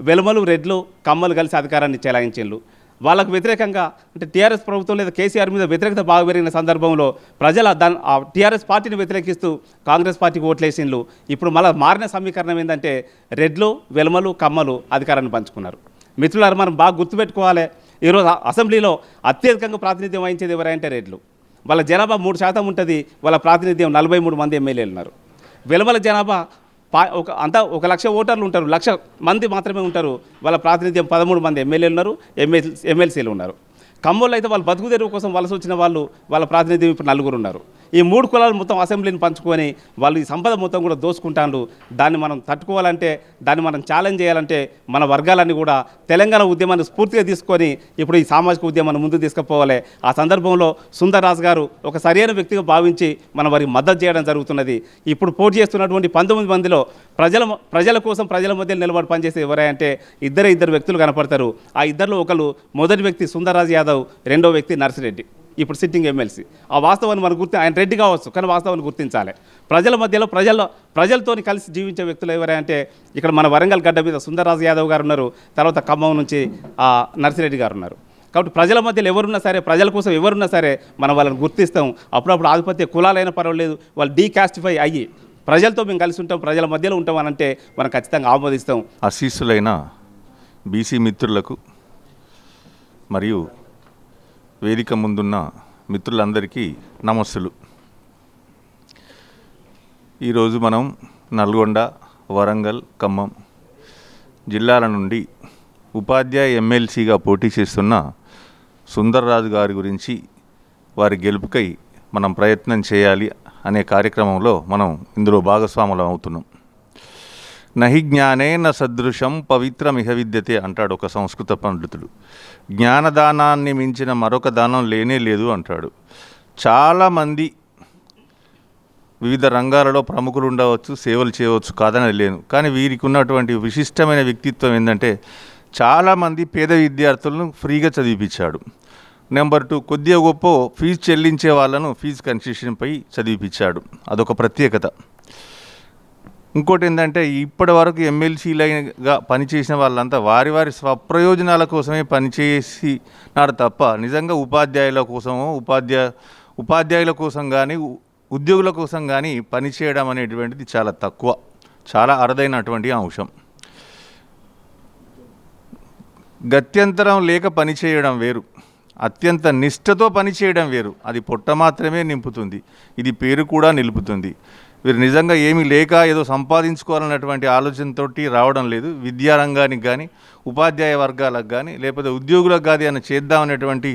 వెలుమలు, రెడ్లు, కమ్మలు కలిసి అధికారాన్ని చెలాయించిండ్రు. వాళ్ళకు వ్యతిరేకంగా అంటే టీఆర్ఎస్ ప్రభుత్వం లేదా కేసీఆర్ మీద వ్యతిరేకత బాగా పెరిగిన సందర్భంలో ప్రజలు ఆ టీఆర్ఎస్ పార్టీని వ్యతిరేకిస్తూ కాంగ్రెస్ పార్టీకి ఓట్లేసిండ్రు. ఇప్పుడు మళ్ళీ మారిన సమీకరణం ఏంటంటే రెడ్లు, వెలుమలు, కమ్మలు అధికారాన్ని పంచుకున్నారు. మిత్రులారా, మనం బాగా గుర్తుపెట్టుకోవాలి. ఈరోజు అసెంబ్లీలో అత్యధికంగా ప్రాతినిధ్యం వహించేది ఎవరంటే రెడ్లు. వాళ్ళ జనాభా 3% ఉంటుంది, వాళ్ళ ప్రాతినిధ్యం 43 మంది ఎమ్మెల్యేలు ఉన్నారు. వెలుమల జనాభా 1,00,000 ఓటర్లు ఉంటారు, 1,00,000 మంది మాత్రమే ఉంటారు. వాళ్ళ ప్రాతినిధ్యం 13 మంది ఎమ్మెల్యేలు ఉన్నారు, ఎమ్మెల్సీలు ఉన్నారు. కమ్మోళ్ళు అయితే వాళ్ళు బతుకు తెరువు కోసం వలస వచ్చిన వాళ్ళు, వాళ్ళ ప్రాతినిధ్యం ఇప్పుడు 4 ఉన్నారు. ఈ 3 కులాలు మొత్తం అసెంబ్లీని పంచుకొని వాళ్ళు ఈ సంపద మొత్తం కూడా దోసుకుంటారు. దాన్ని మనం తట్టుకోవాలంటే, దాన్ని మనం ఛాలెంజ్ చేయాలంటే మన వర్గాలన్నీ కూడా తెలంగాణ ఉద్యమాన్ని స్ఫూర్తిగా తీసుకొని ఇప్పుడు ఈ సామాజిక ఉద్యమాన్ని ముందుకు తీసుకుపోవాలి. ఆ సందర్భంలో సుందర్రాజు గారు ఒక సరైన వ్యక్తిగా భావించి మన వారికి మద్దతు చేయడం జరుగుతున్నది. ఇప్పుడు పోటీ చేస్తున్నటువంటి 19 మందిలో ప్రజల కోసం ప్రజల మధ్య నిలబడి పనిచేసే ఎవరంటే ఇద్దరు వ్యక్తులు కనపడతారు. ఆ ఇద్దరిలో ఒకరు మొదటి వ్యక్తి సుందర్రాజు యాదవ్, రెండో వ్యక్తి నర్సిరెడ్డి. ఇప్పుడు సిట్టింగ్ ఎమ్మెల్సీ. ఆ వాస్తవాన్ని మనం ఆయన రెడ్డి కావచ్చు, కానీ వాస్తవాన్ని గుర్తించాలి. ప్రజల మధ్యలో ప్రజలతో కలిసి జీవించే వ్యక్తులు ఎవరంటే ఇక్కడ మన వరంగల్ గడ్డ మీద సుందర్రాజు యాదవ్ గారు ఉన్నారు, తర్వాత ఖమ్మం నుంచి నర్సిరెడ్డి గారు ఉన్నారు. కాబట్టి ప్రజల మధ్యలో ఎవరున్నా సరే, ప్రజల కోసం ఎవరున్నా సరే మనం వాళ్ళని గుర్తిస్తాం. అప్పుడప్పుడు ఆధిపత్య కులాలైనా పర్వాలేదు, వాళ్ళు డీకాస్టిఫై అయ్యి ప్రజలతో మేము కలిసి ఉంటాం, ప్రజల మధ్యలో ఉంటాం అని అంటే మనం ఖచ్చితంగా ఆమోదిస్తాం. ఆశీస్సులైన బీసీ మిత్రులకు మరియు వేదిక ముందున్న మిత్రులందరికీ నమస్సులు. ఈరోజు మనం నల్గొండ, వరంగల్, ఖమ్మం జిల్లాల నుండి ఉపాధ్యాయ ఎమ్మెల్సీగా పోటీ చేస్తున్న సుందర్రాజు గారి గురించి, వారి గెలుపుకై మనం ప్రయత్నం చేయాలి అనే కార్యక్రమంలో మనం ఇందులో భాగస్వాములం అవుతున్నాం. నహి జ్ఞానేన సదృశం పవిత్రమిహ విద్యతే అంటాడు ఒక సంస్కృత పండితుడు. జ్ఞానదానాన్ని మించిన మరొక దానం లేనే లేదు అంటాడు. చాలామంది వివిధ రంగాలలో ప్రముఖులు ఉండవచ్చు, సేవలు చేయవచ్చు, కాదని లేను. కానీ వీరికి ఉన్నటువంటి విశిష్టమైన వ్యక్తిత్వం ఏంటంటే చాలామంది పేద విద్యార్థులను ఫ్రీగా చదివిపించాడు. నెంబర్ 2, కొద్దిగా గొప్ప ఫీజు చెల్లించే వాళ్ళను ఫీజు కన్సెషన్పై చదివిపించాడు. అదొక ప్రత్యేకత. ఇంకోటి ఏంటంటే ఇప్పటి వరకు ఎమ్మెల్సీలుగా పనిచేసిన వాళ్ళంతా వారి వారి స్వప్రయోజనాల కోసమే పనిచేసినారు తప్ప నిజంగా ఉపాధ్యాయుల కోసం కానీ ఉద్యోగుల కోసం కానీ పనిచేయడం అనేటువంటిది చాలా తక్కువ, చాలా అరుదైనటువంటి అంశం. గత్యంతరం లేక పనిచేయడం వేరు, అత్యంత నిష్ఠతో పనిచేయడం వేరు. అది పొట్ట మాత్రమే నింపుతుంది, ఇది పేరు కూడా నిలుపుతుంది. వీరు నిజంగా ఏమీ లేక ఏదో సంపాదించుకోవాలన్నటువంటి ఆలోచనతో రావడం లేదు. విద్యారంగానికి కానీ, ఉపాధ్యాయ వర్గాలకు కానీ, లేకపోతే ఉద్యోగులకు కానీ అని చేద్దామనేటువంటి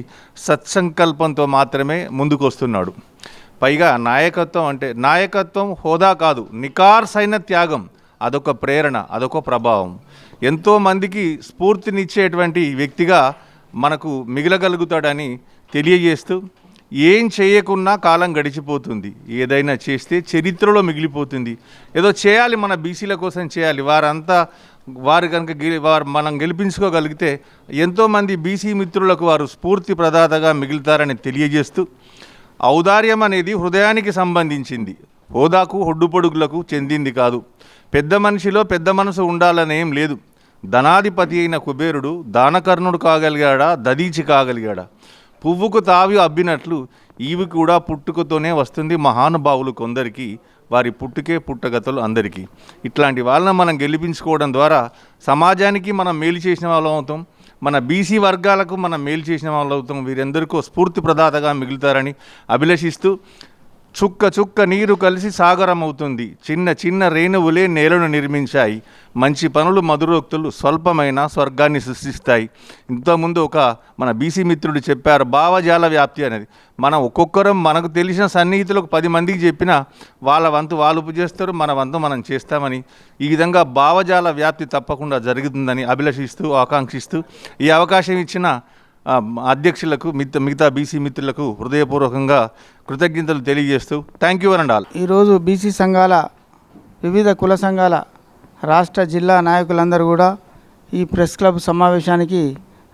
సత్సంకల్పంతో మాత్రమే ముందుకు వస్తున్నాడు. పైగా నాయకత్వం హోదా కాదు, నికార్సైన త్యాగం. అదొక ప్రేరణ, అదొక ప్రభావం. ఎంతోమందికి స్ఫూర్తినిచ్చేటువంటి వ్యక్తిగా మనకు మిగలగలుగుతాడని తెలియజేస్తూ, ఏం చేయకున్నా కాలం గడిచిపోతుంది, ఏదైనా చేస్తే చరిత్రలో మిగిలిపోతుంది. ఏదో చేయాలి, మన బీసీల కోసం చేయాలి. వారు కనుక మనం గెలిపించుకోగలిగితే ఎంతోమంది బీసీ మిత్రులకు వారు స్ఫూర్తి ప్రదాతగా మిగులుతారని తెలియజేస్తూ, ఔదార్యం అనేది హృదయానికి సంబంధించింది, హోదాకు హొడ్డుపొడుగులకు చెందింది కాదు. పెద్ద మనిషిలో పెద్ద మనసు ఉండాలనేం లేదు. ధనాధిపతి అయిన కుబేరుడు దానకర్ణుడు కాగలిగాడా, దదీచి కాగలిగాడా? పువ్వుకు తావి అబ్బినట్లు ఈవి కూడా పుట్టుకతోనే వస్తుంది మహానుభావులు కొందరికి, వారి పుట్టుకే పుట్టగతలు అందరికీ. ఇట్లాంటి వాళ్ళని మనం గెలిపించుకోవడం ద్వారా సమాజానికి మనం మేలు చేసిన వాళ్ళం అవుతాం, మన బీసీ వర్గాలకు మనం మేలు చేసిన వాళ్ళు అవుతాం. వీరందరికీ స్ఫూర్తి ప్రదాతగా మిగులుతారని అభిలషిస్తూ, చుక్క చుక్క నీరు కలిసి సాగరం అవుతుంది, చిన్న చిన్న రేణువులే నేలను నిర్మించాయి, మంచి పనులు మధురోక్తులు స్వల్పమైన స్వర్గాన్ని సృష్టిస్తాయి. ఇంతకుముందు మన బీసీ మిత్రుడు చెప్పారు భావజాల వ్యాప్తి అనేది. మనం ఒక్కొక్కరం మనకు తెలిసిన సన్నిహితులకు 10 మందికి చెప్పినా వాళ్ళ వంతు వాళ్ళు చేస్తారు, మన వంతు మనం చేస్తామని. ఈ విధంగా భావజాల వ్యాప్తి తప్పకుండా జరుగుతుందని అభిలషిస్తూ, ఆకాంక్షిస్తూ ఈ అవకాశం ఇచ్చిన అధ్యక్షులకు, మిగతా బీసీ మిత్రులకు హృదయపూర్వకంగా కృతజ్ఞతలు తెలియజేస్తూ థ్యాంక్ యూ అండ్ ఆల్. ఈరోజు బీసీ సంఘాల, వివిధ కుల సంఘాల రాష్ట్ర జిల్లా నాయకులందరూ కూడా ఈ ప్రెస్ క్లబ్ సమావేశానికి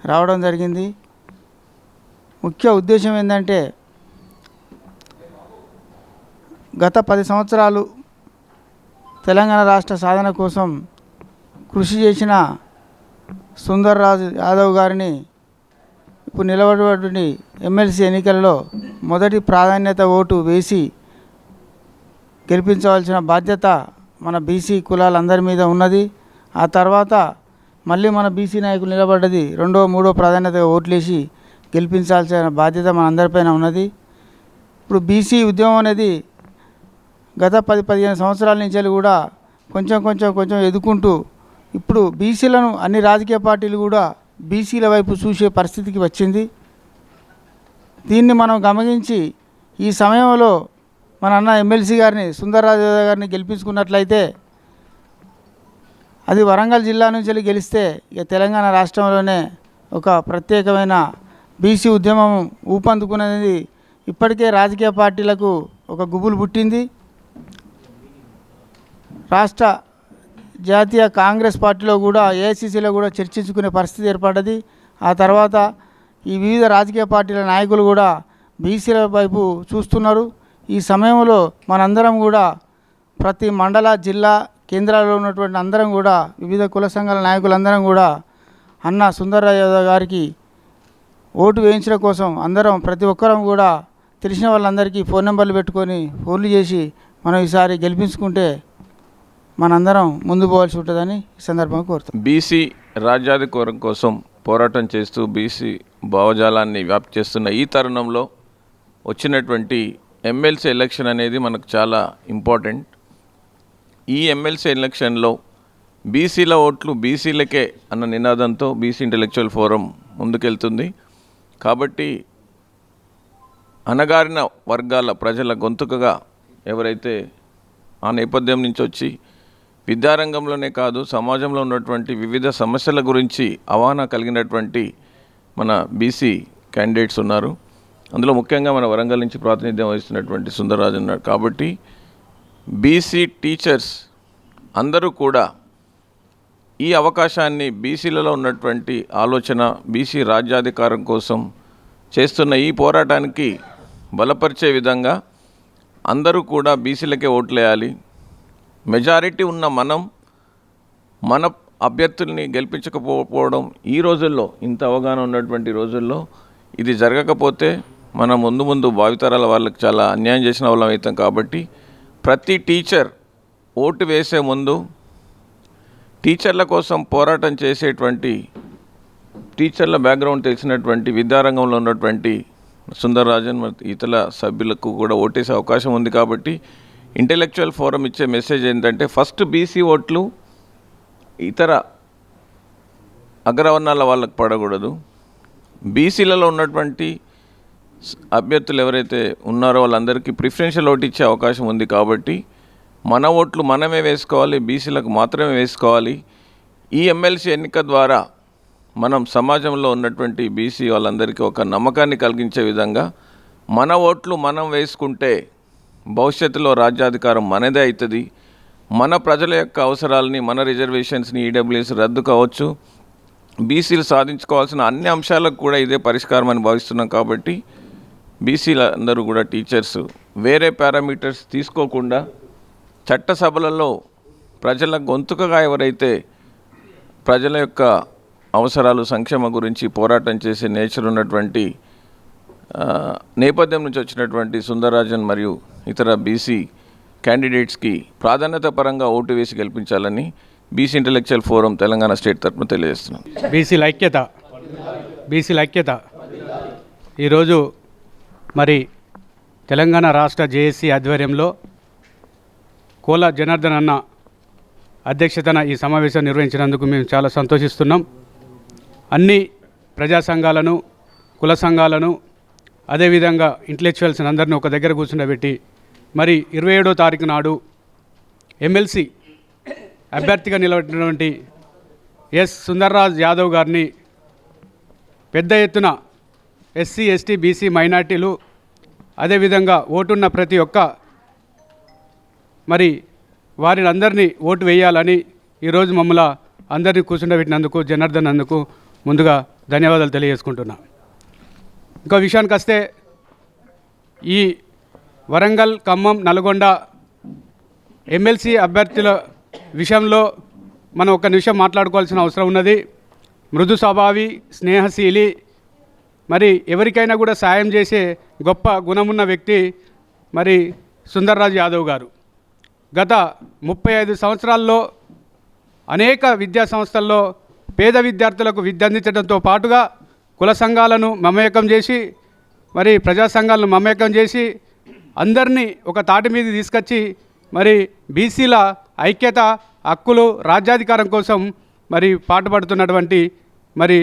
రావడం జరిగింది. ముఖ్య ఉద్దేశం ఏంటంటే, గత 10 సంవత్సరాలు తెలంగాణ రాష్ట్ర సాధన కోసం కృషి చేసిన సుందర్రాజు యాదవ్ గారిని ఇప్పుడు నిలబడినటువంటి ఎమ్మెల్సీ ఎన్నికలలో మొదటి ప్రాధాన్యత ఓటు వేసి గెలిపించవలసిన బాధ్యత మన బీసీ కులాలందరి మీద ఉన్నది. ఆ తర్వాత మళ్ళీ మన బీసీ నాయకులు నిలబడ్డది 2వ 3వ ప్రాధాన్యతగా ఓట్లేసి గెలిపించాల్సిన బాధ్యత మన అందరిపైన ఉన్నది. ఇప్పుడు బీసీ ఉద్యమం అనేది గత 10-15 సంవత్సరాల నుంచి కూడా కొంచెం ఎదుర్కొంటూ ఇప్పుడు బీసీలను అన్ని రాజకీయ పార్టీలు కూడా బీసీల వైపు చూసే పరిస్థితికి వచ్చింది. దీన్ని మనం గమనించి ఈ సమయంలో మన అన్న ఎమ్మెల్సీ గారిని, సుందర్రాజు గారిని గెలిపించుకున్నట్లయితే, అది వరంగల్ జిల్లా నుంచి గెలిస్తే ఇక తెలంగాణ రాష్ట్రంలోనే ఒక ప్రత్యేకమైన బీసీ ఉద్యమం ఊపందుకునేది ఇప్పటికే రాజకీయ పార్టీలకు ఒక గుబులు పుట్టింది. రాష్ట్ర జాతీయ కాంగ్రెస్ పార్టీలో కూడా, ఏఐసిసిలో కూడా చర్చించుకునే పరిస్థితి ఏర్పడ్డది. ఆ తర్వాత ఈ వివిధ రాజకీయ పార్టీల నాయకులు కూడా బీసీల వైపు చూస్తున్నారు. ఈ సమయంలో మనందరం కూడా ప్రతి మండల జిల్లా కేంద్రాల్లో ఉన్నటువంటి అందరం కూడా వివిధ కుల సంఘాల నాయకులందరం కూడా అన్న సుందర్రాజు యాదవ్ గారికి ఓటు వేయించడం కోసం అందరం ప్రతి ఒక్కరం కూడా తెలిసిన వాళ్ళందరికీ ఫోన్ నెంబర్లు పెట్టుకొని ఫోన్లు చేసి మనం ఈసారి గెలిపించుకుంటే మనందరం ముందు పోవాల్సి ఉంటుందని ఈ సందర్భంగా కోరుతాం. బీసీ రాజ్యాధికారం కోసం పోరాటం చేస్తూ బీసీ భావజాలాన్ని వ్యాప్తి చేస్తున్న ఈ తరుణంలో వచ్చినటువంటి ఎమ్మెల్సీ ఎలక్షన్ అనేది మనకు చాలా ఇంపార్టెంట్. ఈ ఎమ్మెల్సీ ఎలక్షన్లో బీసీల ఓట్లు బీసీలకే అన్న నినాదంతో బీసీ ఇంటెలెక్చువల్ ఫోరం ముందుకెళ్తుంది. కాబట్టి అణగారిన వర్గాల ప్రజల గొంతుకగా ఎవరైతే ఆ నేపథ్యం నుంచి వచ్చి విద్యారంగంలోనే కాదు సమాజంలో ఉన్నటువంటి వివిధ సమస్యల గురించి అవగాహన కలిగినటువంటి మన బీసీ క్యాండిడేట్స్ ఉన్నారు. అందులో ముఖ్యంగా మన వరంగల్ నుంచి ప్రాతినిధ్యం వహిస్తున్నటువంటి సుందర్రాజు ఉన్నారు. కాబట్టి బీసీ టీచర్స్ అందరూ కూడా ఈ అవకాశాన్ని బీసీలలో ఉన్నటువంటి ఆలోచన బీసీ రాజ్యాధికారం కోసం చేస్తున్న ఈ పోరాటానికి బలపరిచే విధంగా అందరూ కూడా బీసీలకే ఓట్లేయాలి. మెజారిటీ ఉన్న మన అభ్యర్థుల్ని గెలిపించకపోవడం ఈ రోజుల్లో ఇంత అవగాహన ఉన్నటువంటి రోజుల్లో ఇది జరగకపోతే మనం ముందు భావితరాల వాళ్ళకి చాలా అన్యాయం చేసిన వాళ్ళం అవుతాం. కాబట్టి ప్రతి టీచర్ ఓటు వేసే ముందు టీచర్ల కోసం పోరాటం చేసేటువంటి టీచర్ల బ్యాక్గ్రౌండ్ తెలిసినటువంటి విద్యారంగంలో ఉన్నటువంటి సుందర్రాజన్ ఇతర సభ్యులకు కూడా ఓటేసే అవకాశం ఉంది. కాబట్టి ఇంటెలెక్చువల్ ఫోరం ఇచ్చే మెసేజ్ ఏంటంటే ఫస్ట్ బీసీ ఓట్లు ఇతర అగ్రవర్ణాల వాళ్ళకు పడకూడదు. బీసీలలో ఉన్నటువంటి అభ్యర్థులు ఎవరైతే ఉన్నారో వాళ్ళందరికీ ప్రిఫరెన్షియల్ ఓటు ఇచ్చే అవకాశం ఉంది. కాబట్టి మన ఓట్లు మనమే వేసుకోవాలి, బీసీలకు మాత్రమే వేసుకోవాలి. ఈ ఎమ్మెల్సీ ఎన్నిక ద్వారా మనం సమాజంలో ఉన్నటువంటి బీసీ వాళ్ళందరికీ ఒక నమ్మకాన్ని కలిగించే విధంగా మన ఓట్లు మనం వేసుకుంటే భవిష్యత్తులో రాజ్యాధికారం మనదే అవుతుంది. మన ప్రజల యొక్క అవసరాలని మన రిజర్వేషన్స్ని ఈడబ్ల్యూఎస్ రద్దు కావచ్చు, బీసీలు సాధించుకోవాల్సిన అన్ని అంశాలకు కూడా ఇదే పరిష్కారం అని భావిస్తున్నాం. కాబట్టి బీసీలు అందరూ కూడా టీచర్స్ వేరే పారామీటర్స్ తీసుకోకుండా చట్టసభలలో ప్రజల గొంతుకగా ఎవరైతే ప్రజల యొక్క అవసరాలు సంక్షేమ గురించి పోరాటం చేసే నేచర్ ఉన్నటువంటి నేపథ్యం నుంచి వచ్చినటువంటి సుందర్రాజన్ మరియు ఇతర బీసీ క్యాండిడేట్స్కి ప్రాధాన్యత పరంగా ఓటు వేసి గెలిపించాలని BC intellectual forum Telangana state తరఫున తెలియజేస్తున్నాం. బీసీల ఐక్యత ఈరోజు మరి తెలంగాణ రాష్ట్ర జేఏసీ ఆధ్వర్యంలో కోల జనార్దన్ అన్న అధ్యక్షతన ఈ సమావేశం నిర్వహించినందుకు మేము చాలా సంతోషిస్తున్నాం. అన్ని ప్రజా సంఘాలను, కుల సంఘాలను, అదేవిధంగా ఇంటలెక్చువల్స్ అందరినీ ఒక దగ్గర కూర్చుండబెట్టి మరి 27వ తారీఖు నాడు ఎమ్మెల్సీ అభ్యర్థిగా నిలబడినటువంటి ఎస్ సుందర్రాజ్ యాదవ్ గారిని పెద్ద ఎత్తున ఎస్సీ, ఎస్టీ, బీసీ, మైనార్టీలు అదేవిధంగా ఓటున్న ప్రతి ఒక్క మరి వారిని అందరినీ ఓటు వేయాలని ఈరోజు మమ్మల్ని అందరినీ కూర్చుండబెట్టినందుకు జనార్దన్ అందుకు ముందుగా ధన్యవాదాలు తెలియజేసుకుంటున్నా. ఇంకో విషయానికి వస్తే ఈ వరంగల్, ఖమ్మం, నల్గొండ ఎమ్మెల్సీ అభ్యర్థుల విషయంలో మనం ఒక నిమిషం మాట్లాడుకోవాల్సిన అవసరం ఉన్నది. మృదు స్వభావి, స్నేహశీలి, మరి ఎవరికైనా కూడా సాయం చేసే గొప్ప గుణమున్న వ్యక్తి మరి సుందర్రాజ్ యాదవ్ గారు. గత 35 సంవత్సరాల్లో అనేక విద్యా సంస్థల్లో పేద విద్యార్థులకు విద్య అందించడంతో పాటుగా కుల సంఘాలను మమేకం చేసి మరి ప్రజా సంఘాలను మమేకం చేసి అందరినీ ఒక తాటి మీద తీసుకొచ్చి మరి బీసీల ఐక్యత, హక్కులు, రాజ్యాధికారం కోసం మరి పాటుపడుతున్నటువంటి మరి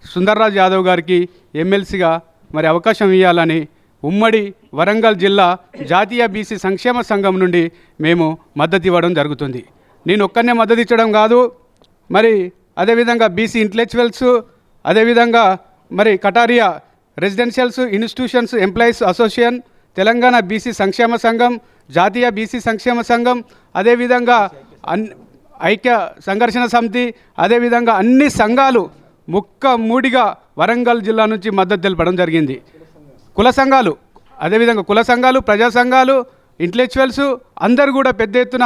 సుందర్రాజ్ యాదవ్ గారికి ఎమ్మెల్సీగా మరి అవకాశం ఇవ్వాలని ఉమ్మడి వరంగల్ జిల్లా జాతీయ బీసీ సంక్షేమ సంఘం నుండి మేము మద్దతు ఇవ్వడం జరుగుతుంది. నేను ఒక్కనే మద్దతు ఇచ్చడం కాదు, మరి అదేవిధంగా బీసీ ఇంటలెక్చువల్స్, అదేవిధంగా మరి Kataria residentials institutions employees association, Telangana BC సంక్షేమ సంఘం, జాతీయ బీసీ సంక్షేమ సంఘం, అదేవిధంగా ఐక్య సంఘర్షణ సమితి, అదేవిధంగా అన్ని సంఘాలు మూడిగా వరంగల్ జిల్లా నుంచి మద్దతు తెలపడం జరిగింది. కుల సంఘాలు అదేవిధంగా కుల సంఘాలు, ప్రజా సంఘాలు, ఇంటలెక్చువల్స్ అందరూ కూడా పెద్ద ఎత్తున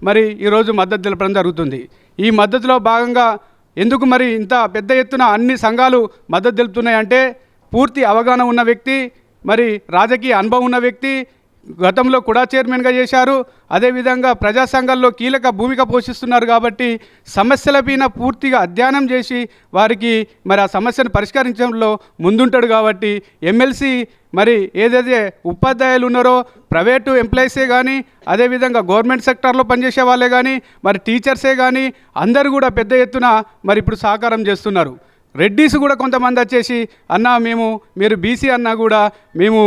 మరి ఈరోజు మద్దతు తెలపడం జరుగుతుంది. ఈ మద్దతులో భాగంగా ఎందుకు మరి ఇంత పెద్ద ఎత్తున అన్ని సంఘాలు మద్దతు తెలుపుతున్నాయంటే పూర్తి అవగాహన ఉన్న వ్యక్తి, మరి రాజకీయ అనుభవం ఉన్న వ్యక్తి, గతంలో కూడా చైర్మన్గా చేశారు, అదేవిధంగా ప్రజా సంఘాల్లో కీలక భూమిక పోషిస్తున్నారు కాబట్టి సమస్యలపైన పూర్తిగా అధ్యయనం చేసి వారికి మరి ఆ సమస్యను పరిష్కరించడంలో ముందుంటాడు. కాబట్టి ఎమ్మెల్సీ మరి ఏదైతే ఉపాధ్యాయులు ఉన్నారో ప్రైవేటు ఎంప్లాయీసే కానీ, అదేవిధంగా గవర్నమెంట్ సెక్టార్లో పనిచేసే వాళ్ళే కానీ, మరి టీచర్సే కానీ అందరూ కూడా పెద్ద ఎత్తున మరి ఇప్పుడు సహకారం చేస్తున్నారు. రెడ్డీస్ కూడా కొంతమంది వచ్చేసి అన్న మీరు బీసీ అన్నా కూడా మేము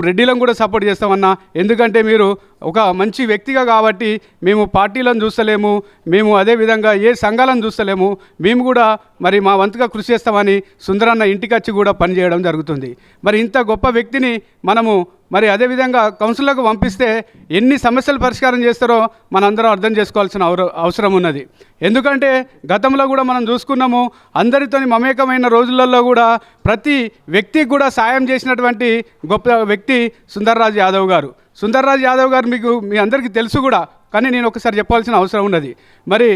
రెడ్డిలను కూడా సపోర్ట్ చేస్తామన్నా, ఎందుకంటే మీరు ఒక మంచి వ్యక్తిగా కాబట్టి మేము పార్టీలను చూస్తలేము, మేము అదేవిధంగా ఏ సంఘాలను చూస్తలేము, మేము కూడా మరి మా వంతుగా కృషి చేస్తామని సుందరన్న ఇంటికి వచ్చి కూడా పనిచేయడం జరుగుతుంది. మరి ఇంత గొప్ప వ్యక్తిని మనము మరి అదేవిధంగా కౌన్సిల్లకు పంపిస్తే ఎన్ని సమస్యలు పరిష్కారం చేస్తారో మనందరం అర్థం చేసుకోవాల్సిన అవసరం ఉన్నది. ఎందుకంటే గతంలో కూడా మనం చూసుకున్నాము, అందరితో మమేకమైన రోజులలో కూడా ప్రతి వ్యక్తికి కూడా సాయం చేసినటువంటి గొప్ప వ్యక్తి సుందర్రాజ్ యాదవ్ గారు. సుందర్రాజ్ యాదవ్ గారు మీ అందరికీ తెలుసు కూడా, కానీ నేను ఒకసారి చెప్పాల్సిన అవసరం ఉన్నది. మరి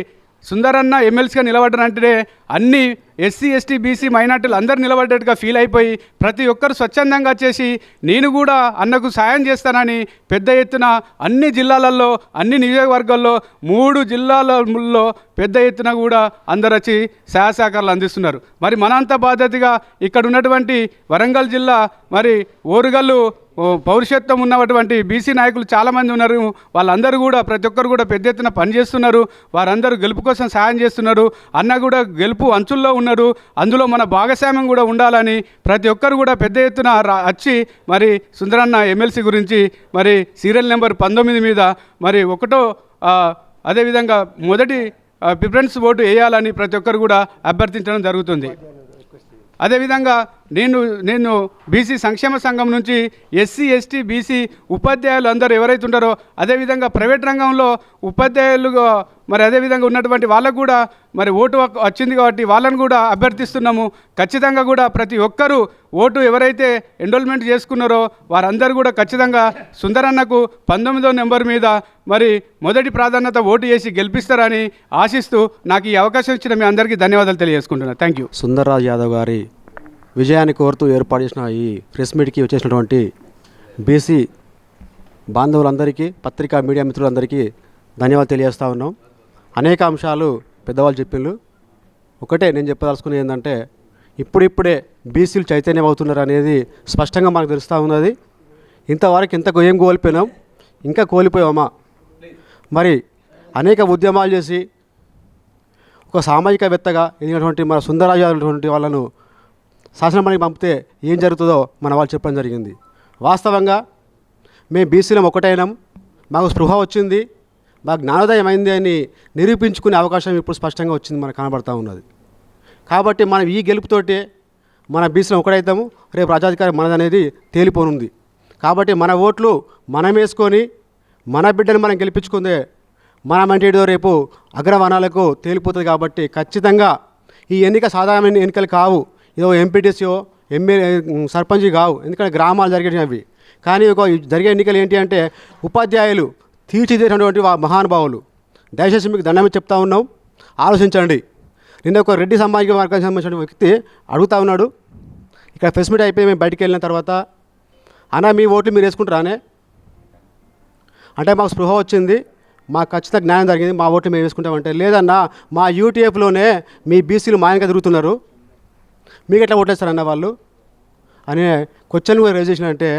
సుందరన్న ఎమ్మెల్సీగా నిలబడ్డారంటే అన్ని ఎస్సీ, ఎస్టీ, బీసీ, మైనార్టీలు అందరు నిలబడ్డట్టుగా ఫీల్ అయిపోయి ప్రతి ఒక్కరు స్వచ్ఛందంగా వచ్చేసి నేను కూడా అన్నకు సాయం చేస్తానని పెద్ద ఎత్తున అన్ని జిల్లాలలో, అన్ని నియోజకవర్గాల్లో 3 జిల్లాలలో పెద్ద ఎత్తున కూడా అందరు వచ్చి సహాయ సహకారాలు అందిస్తున్నారు. మరి మనంత బాధ్యతగా ఇక్కడ ఉన్నటువంటి వరంగల్ జిల్లా మరి ఓరుగల్లు పౌరుషత్వం ఉన్నటువంటి బీసీ నాయకులు చాలామంది ఉన్నారు. వాళ్ళందరూ కూడా ప్రతి ఒక్కరు కూడా పెద్ద ఎత్తున పనిచేస్తున్నారు. వారందరూ గెలుపు కోసం సాయం చేస్తున్నారు. అన్న కూడా గెలుపు అంచుల్లో ఉన్నారు. అందులో మన భాగస్వామ్యం కూడా ఉండాలని ప్రతి ఒక్కరు కూడా పెద్ద ఎత్తున వచ్చి మరి సుందరన్న ఎమ్మెల్సీ గురించి మరి సీరియల్ నెంబర్ 19 మీద మరి 1 అదేవిధంగా మొదటి ప్రిఫరెన్స్ ఓటు వేయాలని ప్రతి ఒక్కరు కూడా అభ్యర్థించడం జరుగుతుంది. అదేవిధంగా నేను బీసీ సంక్షేమ సంఘం నుంచి ఎస్సీ, ఎస్టీ, బీసీ ఉపాధ్యాయులు అందరూ ఎవరైతే ఉంటారో, అదేవిధంగా ప్రైవేట్ రంగంలో ఉపాధ్యాయులుగా మరి అదేవిధంగా ఉన్నటువంటి వాళ్ళకు కూడా మరి ఓటు వచ్చింది కాబట్టి వాళ్ళని కూడా అభ్యర్థిస్తున్నాము. ఖచ్చితంగా కూడా ప్రతి ఒక్కరూ ఓటు ఎవరైతే ఎన్రోల్మెంట్ చేసుకున్నారో వారందరూ కూడా ఖచ్చితంగా సుందరన్నకు 19వ నెంబర్ మీద మరి మొదటి ప్రాధాన్యత ఓటు చేసి గెలిపిస్తారని ఆశిస్తూ నాకు ఈ అవకాశం ఇచ్చిన మీ అందరికీ ధన్యవాదాలు తెలియజేసుకుంటున్నాను. Thank you. సుందర్రాజ్ యాదవ్ గారి విజయాన్ని కోరుతూ ఏర్పాటు చేసిన ఈ ప్రెస్ మీట్కి వచ్చేసినటువంటి బీసీ బాంధవులందరికీ, పత్రికా మీడియా మిత్రులందరికీ ధన్యవాదాలు తెలియజేస్తూ ఉన్నాం. అనేక అంశాలు పెద్దవాళ్ళు చెప్పిండ్రు. ఒకటే నేను చెప్పదలుచుకునేది ఏంటంటే ఇప్పుడిప్పుడే బీసీలు చైతన్యం అవుతున్నారు అనేది స్పష్టంగా మనకు తెలుస్తూ ఉన్నది. ఇంతవరకు ఇంత ఏం కోల్పోయినాం, ఇంకా కోల్పోయామా? మరి అనేక ఉద్యమాలు చేసి ఒక సామాజికవేత్తగా ఎదిగినటువంటి మన సుందరరాజు అటువంటి వాళ్ళను శాసనమండలికి పంపితే ఏం జరుగుతుందో మన వాళ్ళు చెప్పడం జరిగింది. వాస్తవంగా మేము బీసీలం ఒకటైనాం, మాకు స్పృహ వచ్చింది, మాకు జ్ఞానోదయం అయింది అని నిరూపించుకునే అవకాశం ఇప్పుడు స్పష్టంగా వచ్చింది, మనకు కనబడతా ఉన్నది. కాబట్టి మనం ఈ గెలుపుతోటే మన బీసీలం ఒకటైతాము, రేపు రాజాధికారం మనదనేది తేలిపోనుంది. కాబట్టి మన ఓట్లు మనం వేసుకొని మన బిడ్డను మనం గెలిపించుకుందే మనం అంటే రేపు అగ్రవనాలకు తేలిపోతుంది. కాబట్టి ఖచ్చితంగా ఈ ఎన్నిక సాధారణ ఎన్నికలు కావు, ఏదో ఎంపీటీసీఓ ఎమ్మెల్యే సర్పంచ్ కావు, ఎందుకంటే గ్రామాలు జరిగేవి. కానీ ఒక జరిగే ఎన్నికలు ఏంటి అంటే ఉపాధ్యాయులు తీర్చిదిద్దినటువంటి మహానుభావులు. దయచేసి మీకు దండం చెప్తా ఉన్నాం, ఆలోచించండి. నిన్న ఒక రెడ్డి సామాజిక వర్గానికి సంబంధించిన వ్యక్తి అడుగుతా ఉన్నాడు, ఇక్కడ ప్రెస్ మీట్ అయిపోయి మేము బయటికి వెళ్ళిన తర్వాత అన్న మీ ఓట్లు మీరు వేసుకుంటారానే అంటే మాకు స్పృహ వచ్చింది, మాకు ఖచ్చితంగా జ్ఞానం జరిగింది, మా ఓట్లు మేము వేసుకుంటామంటే లేదన్నా మా యూటీఎఫ్లోనే మీ బీసీలు మాయనగా తిరుగుతున్నారు, మీకు ఎట్లా ఓట్లేస్తారన్న వాళ్ళు అనే క్వశ్చన్ కూడా రేజ్ చేసినంటే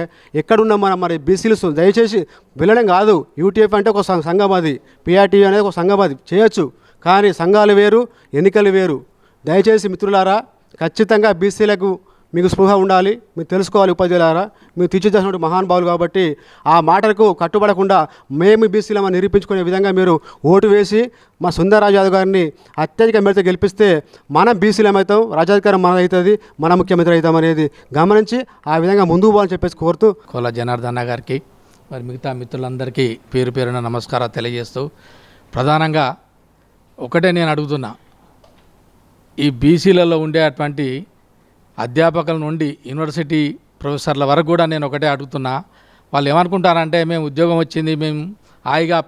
ఎక్కడున్నాం మనం? మరి బీసీలు దయచేసి వెళ్ళడం కాదు, యూటీఎఫ్ అంటే ఒక సంఘం, అది పిఆర్టీవీ అనేది ఒక సంఘం, అది చేయొచ్చు. కానీ సంఘాలు వేరు, ఎన్నికలు వేరు. దయచేసి మిత్రులారా ఖచ్చితంగా బీసీలకు మీకు స్పృహ ఉండాలి, మీరు తెలుసుకోవాలి. ఉపాధ్యాయులారా మీరు తీర్చిదిద్దినటువంటి మహానుభావులు కాబట్టి ఆ మాటలకు కట్టుబడకుండా మేము బీసీలమని నిరూపించుకునే విధంగా మీరు ఓటు వేసి మా సుందర్రాజ్ యాదవ్ గారిని అత్యధిక మేరతో గెలిపిస్తే మనం బీసీలమవుతాం, రాజ్యాధికారం మనదవుతుంది, మన ముఖ్యమంత్రి అవుతాం అనేది గమనించి ఆ విధంగా ముందుకు పోవాలని చెప్పేసి కోరుతూ కోల జనార్దన్న గారికి మరి మిగతా మిత్రులందరికీ పేరు పేరున నమస్కారాలు తెలియజేస్తూ ప్రధానంగా ఒకటే నేను అడుగుతున్నా, ఈ బీసీలలో ఉండే అటువంటి అధ్యాపకుల నుండి యూనివర్సిటీ ప్రొఫెసర్ల వరకు కూడా నేను ఒకటే అడుగుతున్నా. వాళ్ళు ఏమనుకుంటారంటే మేము ఉద్యోగం వచ్చింది, మేము హాయిగా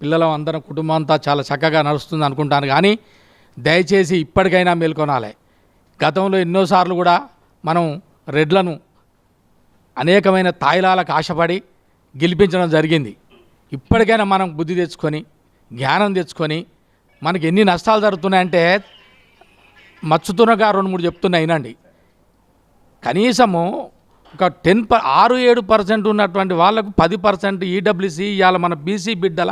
పిల్లలం అందరం కుటుంబం అంతా చాలా చక్కగా నడుస్తుంది అనుకుంటాను. కానీ దయచేసి ఇప్పటికైనా మేల్కొనాలి. గతంలో ఎన్నోసార్లు కూడా మనం రెడ్లను అనేకమైన తాయిలాలకు ఆశపడి గెలిపించడం జరిగింది. ఇప్పటికైనా మనం బుద్ధి తెచ్చుకొని జ్ఞానం తెచ్చుకొని మనకి ఎన్ని నష్టాలు జరుగుతున్నాయంటే మచ్చుతున్నగా 2-3 చెప్తున్నా వినండి. కనీసము ఒక 6-7% ఉన్నటువంటి వాళ్ళకు 10% ఈడబ్ల్యూసీ ఇవాళ మన బీసీ బిడ్డల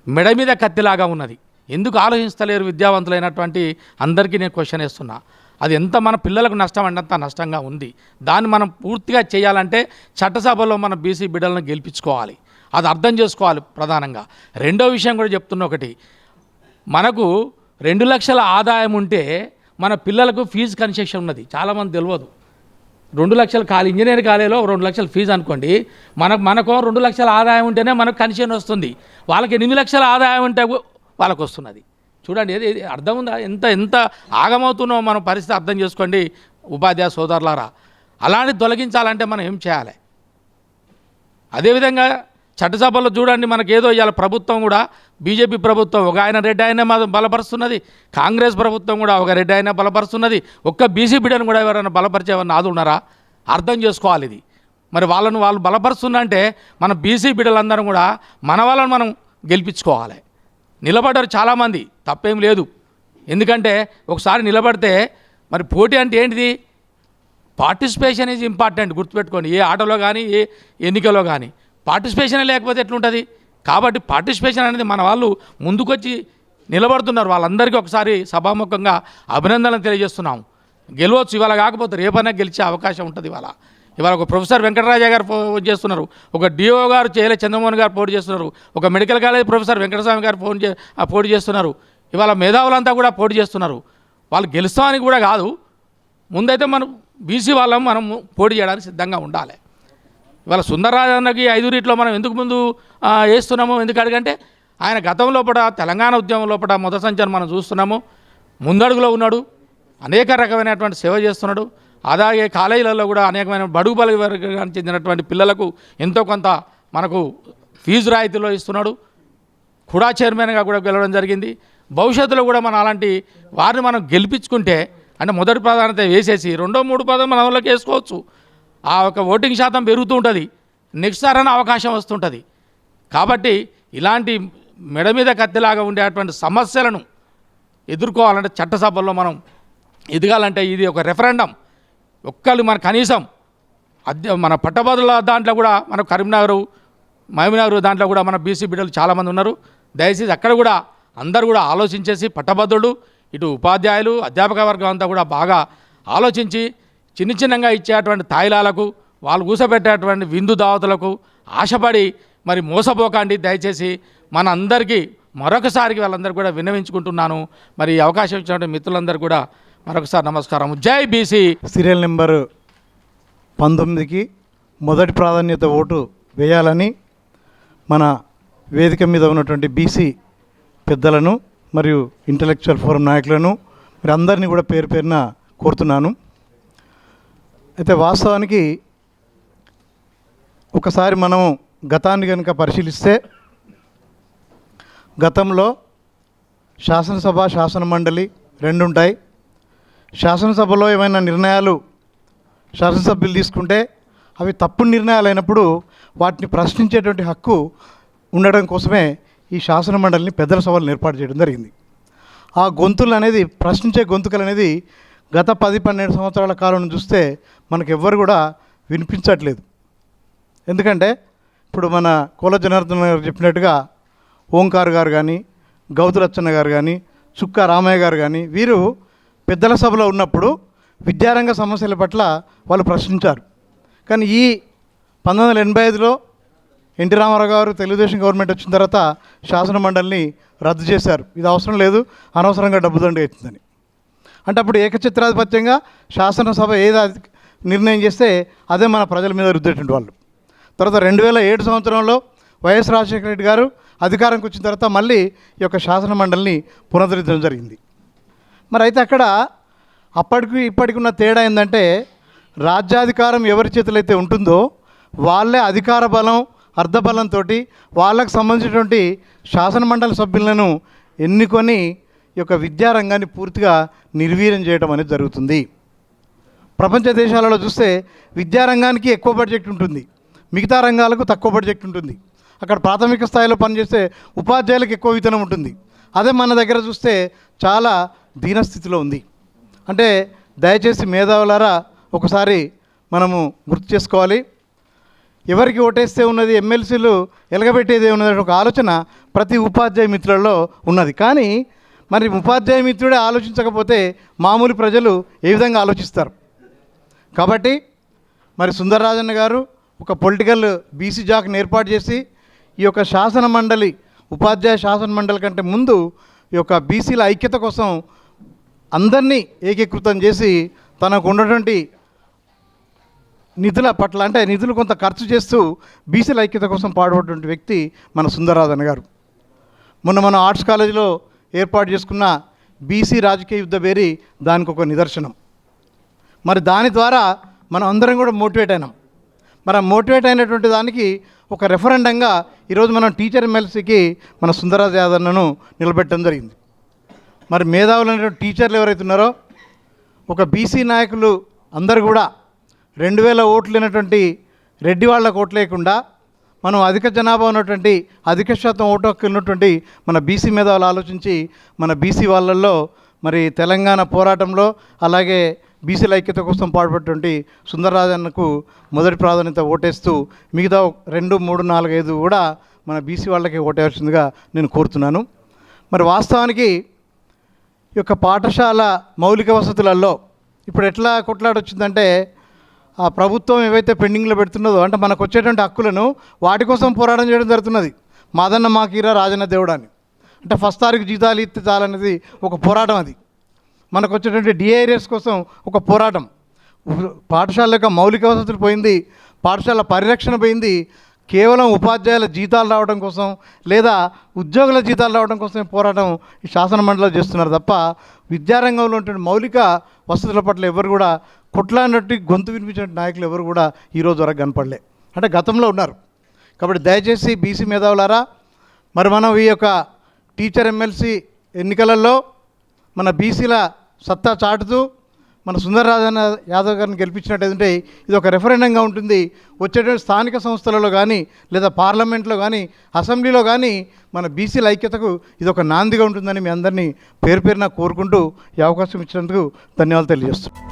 మెడ మీద కత్తిలాగా ఉన్నది. ఎందుకు ఆలోచిస్తలేరు విద్యావంతులైనటువంటి అందరికీ నేను క్వశ్చన్ వేస్తున్నా. అది ఎంత మన పిల్లలకు నష్టం అంటే అంత నష్టంగా ఉంది. దాన్ని మనం పూర్తిగా చేయాలంటే చట్టసభలో మన బీసీ బిడ్డలను గెలిపించుకోవాలి. అది అర్థం చేసుకోవాలి ప్రధానంగా. రెండో విషయం కూడా చెప్తున్నా, ఒకటి మనకు 2 లక్షల ఆదాయం ఉంటే మన పిల్లలకు ఫీజు కన్సెషన్ ఉన్నది. చాలామంది తెలియదు. 2 లక్షలు ఇంజనీర్ కాలేజీలో 2 లక్షల ఫీజు అనుకోండి, మనకు 2 లక్షల ఆదాయం ఉంటేనే మనకు కన్సెషన్ వస్తుంది. వాళ్ళకి 8 లక్షల ఆదాయం ఉంటే వాళ్ళకు వస్తున్నది. చూడండి, ఏది అర్థం ఉందా? ఎంత ఆగమవుతున్నామో మనం పరిస్థితి అర్థం చేసుకోండి ఉపాధ్యాయ సోదరులారా. అలాంటి తొలగించాలంటే మనం ఏం చేయాలి? అదేవిధంగా చట్టసభలో చూడండి, మనకేదో ఇవాళ ప్రభుత్వం కూడా బీజేపీ ప్రభుత్వం ఒక ఆయన రెడ్డి అయినా బలపరుస్తున్నది, కాంగ్రెస్ ప్రభుత్వం కూడా ఒక రెడ్డి అయినా బలపరుస్తున్నది. ఒక్క బీసీ బిడ్డను కూడా ఎవరైనా బలపరిచేవన్న ఆదున్నారా? అర్థం చేసుకోవాలి ఇది. మరి వాళ్ళు బలపరుస్తుందంటే మన బీసీ బిడ్డలందరం కూడా మన వాళ్ళని మనం గెలిపించుకోవాలి. నిలబడ్డారు చాలామంది, తప్పేం లేదు. ఎందుకంటే ఒకసారి నిలబడితే మరి పోటీ అంటే ఏంటిది? Participation is important. గుర్తుపెట్టుకోండి, ఏ ఆటలో కానీ ఏ ఎన్నికలో కానీ పార్టిసిపేషన్ లేకపోతే ఎట్లుంటుంది? కాబట్టి పార్టిసిపేషన్ అనేది మన వాళ్ళు ముందుకొచ్చి నిలబడుతున్నారు. వాళ్ళందరికీ ఒకసారి సభాముఖంగా అభినందనలు తెలియజేస్తున్నాము. గెలవచ్చు, ఇవాళ కాకపోతే రేపైనా గెలిచే అవకాశం ఉంటుంది. ఇవాళ ఒక ప్రొఫెసర్ వెంకటరాజా గారు పోటీ చేస్తున్నారు, ఒక డిఓ గారు చేయలే చంద్రమోహన్ గారు పోటీ చేస్తున్నారు, ఒక మెడికల్ కాలేజ్ ప్రొఫెసర్ వెంకటస్వామి గారు పోటీ చేస్తున్నారు. ఇవాళ మేధావులంతా కూడా పోటీ చేస్తున్నారు. వాళ్ళు గెలుస్తామని కూడా కాదు, ముందైతే మనం బీసీ వాళ్ళం మనం పోటీ చేయడానికి సిద్ధంగా ఉండాలి. ఇవాళ సుందరరాజన్నకి 5 రీట్లో మనం ఎందుకు ముందు వేస్తున్నాము? ఎందుకు అడిగంటే ఆయన గతం లోపల తెలంగాణ ఉద్యమం లోపల మొదటి సంచలనం మనం చూస్తున్నాము. ముందడుగులో ఉన్నాడు, అనేక రకమైనటువంటి సేవ చేస్తున్నాడు. అలాగే కాలేజీలలో కూడా అనేకమైన బడుగు బలగ వర్గానికి చెందినటువంటి పిల్లలకు ఎంతో కొంత మనకు ఫీజు రాయితీలో ఇస్తున్నాడు. కూడా చైర్మన్గా కూడా గెలవడం జరిగింది. భవిష్యత్తులో కూడా మనం అలాంటి వారిని మనం గెలిపించుకుంటే, అంటే మొదటి ప్రాధాన్యత వేసేసి 2-3 పదం మన వాళ్ళకి వేసుకోవచ్చు. ఆ ఒక ఓటింగ్ శాతం పెరుగుతూ ఉంటుంది, నెక్స్ట్ సారైనా అవకాశం వస్తుంటుంది. కాబట్టి ఇలాంటి మెడ మీద కత్తిలాగా ఉండేటువంటి సమస్యలను ఎదుర్కోవాలంటే చట్టసభల్లో మనం ఎదగాలంటే ఇది ఒక రెఫరెండం. ఒక్కళ్ళు మన కనీసం మన పట్టభద్రుల దాంట్లో కూడా మన కరీంనగర్ మహబూబ్నగర్ దాంట్లో కూడా మన బీసీ బిడ్డలు చాలామంది ఉన్నారు. దయచేసి అక్కడ కూడా అందరూ కూడా ఆలోచించేసి పట్టభద్రులు, ఇటు ఉపాధ్యాయులు, అధ్యాపక వర్గం అంతా కూడా బాగా ఆలోచించి చిన్నగా ఇచ్చేటువంటి తాయిలాలకు, వాళ్ళు కూసబెట్టేటువంటి విందు దావతులకు ఆశపడి మరి మోసపోకండి. దయచేసి మన అందరికీ మరొకసారికి వాళ్ళందరూ కూడా విన్నవించుకుంటున్నాను. మరి అవకాశం ఇచ్చినటువంటి మిత్రులందరూ కూడా మరొకసారి నమస్కారం. జై బీసీ. సీరియల్ నెంబరు 19కి మొదటి ప్రాధాన్యత ఓటు వేయాలని మన వేదిక మీద ఉన్నటువంటి బీసీ పెద్దలను మరియు ఇంటలెక్చువల్ ఫోరం నాయకులను మరి అందరినీ కూడా పేరు పేరున కోరుతున్నాను. అయితే వాస్తవానికి ఒకసారి మనం గతాన్ని కనుక పరిశీలిస్తే, గతంలో శాసనసభ శాసన మండలి 2 ఉంటాయి. శాసనసభలో ఏమైనా నిర్ణయాలు శాసనసభ్యులు తీసుకుంటే అవి తప్పుడు నిర్ణయాలు అయినప్పుడు వాటిని ప్రశ్నించేటువంటి హక్కు ఉండడం కోసమే ఈ శాసన మండలిని పెద్దల సభలను ఏర్పాటు చేయడం జరిగింది. ఆ గొంతులు అనేది, ప్రశ్నించే గొంతుకలు అనేది గత 10-12 సంవత్సరాల కాలం చూస్తే మనకు ఎవ్వరు కూడా వినిపించట్లేదు. ఎందుకంటే ఇప్పుడు మన కోల జనార్దన్ గారు చెప్పినట్టుగా ఓంకార్ గారు కానీ, గౌతులచ్చన్న గారు కానీ, చుక్కా రామయ్య గారు కానీ వీరు పెద్దల సభలో ఉన్నప్పుడు విద్యారంగ సమస్యల పట్ల వాళ్ళు ప్రశ్నించారు. కానీ ఈ 1985లో ఎన్టీ రామారావు గారు తెలుగుదేశం గవర్నమెంట్ వచ్చిన తర్వాత శాసన మండలిని రద్దు చేశారు. ఇది అవసరం లేదు, అనవసరంగా డబ్బు దండ అవుతుందని. అంటే అప్పుడు ఏకఛత్రాధిపత్యంగా శాసనసభ ఏది నిర్ణయం చేస్తే అదే మన ప్రజల మీద రుద్దేటువంటి వాళ్ళు. తర్వాత 2007 సంవత్సరంలో వైఎస్ రాజశేఖర రెడ్డి గారు అధికారంకి వచ్చిన తర్వాత మళ్ళీ ఈ యొక్క శాసన మండలిని పునరుద్ధరించడం జరిగింది. మరి అయితే అక్కడ అప్పటికి ఇప్పటికి ఉన్న తేడా ఏంటంటే, రాజ్యాధికారం ఎవరి చేతులైతే ఉంటుందో వాళ్ళే అధికార బలం అర్ధబలంతో వాళ్ళకు సంబంధించినటువంటి శాసనమండలి సభ్యులను ఎన్నుకొని ఈ యొక్క విద్యారంగాన్ని పూర్తిగా నిర్వీర్యం చేయడం అనేది జరుగుతుంది. ప్రపంచ దేశాలలో చూస్తే విద్యారంగానికి ఎక్కువ బడ్జెట్ ఉంటుంది, మిగతా రంగాలకు తక్కువ బడ్జెట్ ఉంటుంది. అక్కడ ప్రాథమిక స్థాయిలో పనిచేసే ఉపాధ్యాయులకు ఎక్కువ వేతనం ఉంటుంది. అదే మన దగ్గర చూస్తే చాలా దీనస్థితిలో ఉంది. అంటే దయచేసి మేధావులారా ఒకసారి మనము గుర్తు చేసుకోవాలి. ఎవరికి ఓటేస్తే ఉన్నది, ఎమ్మెల్సీలు ఎలగబెట్టేదే ఉన్నది ఒక ఆలోచన ప్రతి ఉపాధ్యాయ మిత్రులలో ఉన్నది. కానీ మరి ఉపాధ్యాయ మిత్రుడే ఆలోచించకపోతే మామూలు ప్రజలు ఏ విధంగా ఆలోచిస్తారు? కాబట్టి మరి సుందరరాజన్న గారు ఒక పొలిటికల్ బీసీ జాక్ని ఏర్పాటు చేసి ఈ యొక్క శాసన మండలి, ఉపాధ్యాయ శాసన మండలి కంటే ముందు ఈ యొక్క బీసీల ఐక్యత కోసం అందరినీ ఏకీకృతం చేసి తనకు ఉన్నటువంటి నిధుల పట్ల, అంటే నిధులు కొంత ఖర్చు చేస్తూ బీసీల ఐక్యత కోసం పాటుపడినటువంటి వ్యక్తి మన సుందరరాజన్ గారు. మొన్న మన ఆర్ట్స్ కాలేజీలో ఏర్పాటు చేసుకున్న బీసీ రాజకీయ యుద్ధ బేరీ దానికి ఒక నిదర్శనం. మరి దాని ద్వారా మనం అందరం కూడా మోటివేట్ అయినాం. మరి మోటివేట్ అయినటువంటి దానికి ఒక రెఫరెండంగా ఈరోజు మనం టీచర్ ఎమ్మెల్సీకి మన సుందరరాజ్ యాదవ్ను నిలబెట్టడం జరిగింది. మరి మేధావులైనటువంటి టీచర్లు ఎవరైతే ఉన్నారో ఒక బీసీ నాయకులు అందరూ కూడా 2000 ఓట్లు లేనటువంటి రెడ్డి వాళ్ళకు ఓట్లు లేకుండా మనం అధిక జనాభా ఉన్నటువంటి అధిక శాతం ఓటు హక్కు ఉన్నటువంటి మన బీసీ మేధావులు ఆలోచించి మన బీసీ వాళ్ళల్లో మరి తెలంగాణ పోరాటంలో అలాగే బీసీల ఐక్యత కోసం పాటుపడినటువంటి సుందరరాజన్నకు మొదటి ప్రాధాన్యత ఓటేస్తూ మిగతా 2, 3, 4, 5 కూడా మన బీసీ వాళ్ళకి ఓటేయాల్సిందిగా నేను కోరుతున్నాను. మరి వాస్తవానికి ఈ యొక్క పాఠశాల మౌలిక వసతులలో ఇప్పుడు ఎట్లా కొట్లాడొచ్చిందంటే ఆ ప్రభుత్వం ఏవైతే పెండింగ్లో పెడుతున్నదో, అంటే మనకు వచ్చేటువంటి హక్కులను వాటి కోసం పోరాటం చేయడం జరుగుతున్నది. మాదన్న మాకీరా రాజన్న దేవుడాని, అంటే ఫస్ట్ తారీఖు జీతాలు ఇస్తే చాలనేది ఒక పోరాటం. అది మనకు వచ్చేటువంటి డిఐఆర్ఎస్ కోసం ఒక పోరాటం. పాఠశాల యొక్క మౌలిక వసతులు పోయింది, పాఠశాల పరిరక్షణ పోయింది. కేవలం ఉపాధ్యాయుల జీతాలు రావడం కోసం లేదా ఉద్యోగుల జీతాలు రావడం కోసమే పోరాటం ఈ శాసన మండలిలో చేస్తున్నారు తప్ప విద్యారంగంలో ఉన్నటువంటి మౌలిక వసతుల పట్ల ఎవరు కూడా కొట్లాడినట్టు గొంతు వినిపించిన నాయకులు ఎవరు కూడా ఈరోజు వరకు కనపడలే, అంటే గతంలో ఉన్నారు. కాబట్టి దయచేసి బీసీ మేధావులారా, మరి మనం ఈ యొక్క టీచర్ ఎమ్మెల్సీ ఎన్నికలలో మన బీసీల సత్తా చాటుతూ మన సుందరరాజన్ యాదవ్ గారిని గెలిపించినట్టయితే ఇది ఒక రెఫరెండంగా ఉంటుంది. వచ్చేటువంటి స్థానిక సంస్థలలో కానీ లేదా పార్లమెంట్లో కానీ అసెంబ్లీలో కానీ మన బీసీల ఐక్యతకు ఇది ఒక నాందిగా ఉంటుందని మీ అందరినీ పేరు పేరున కోరుకుంటూ ఈ అవకాశం ఇచ్చినందుకు ధన్యవాదాలు తెలియజేస్తున్నాను.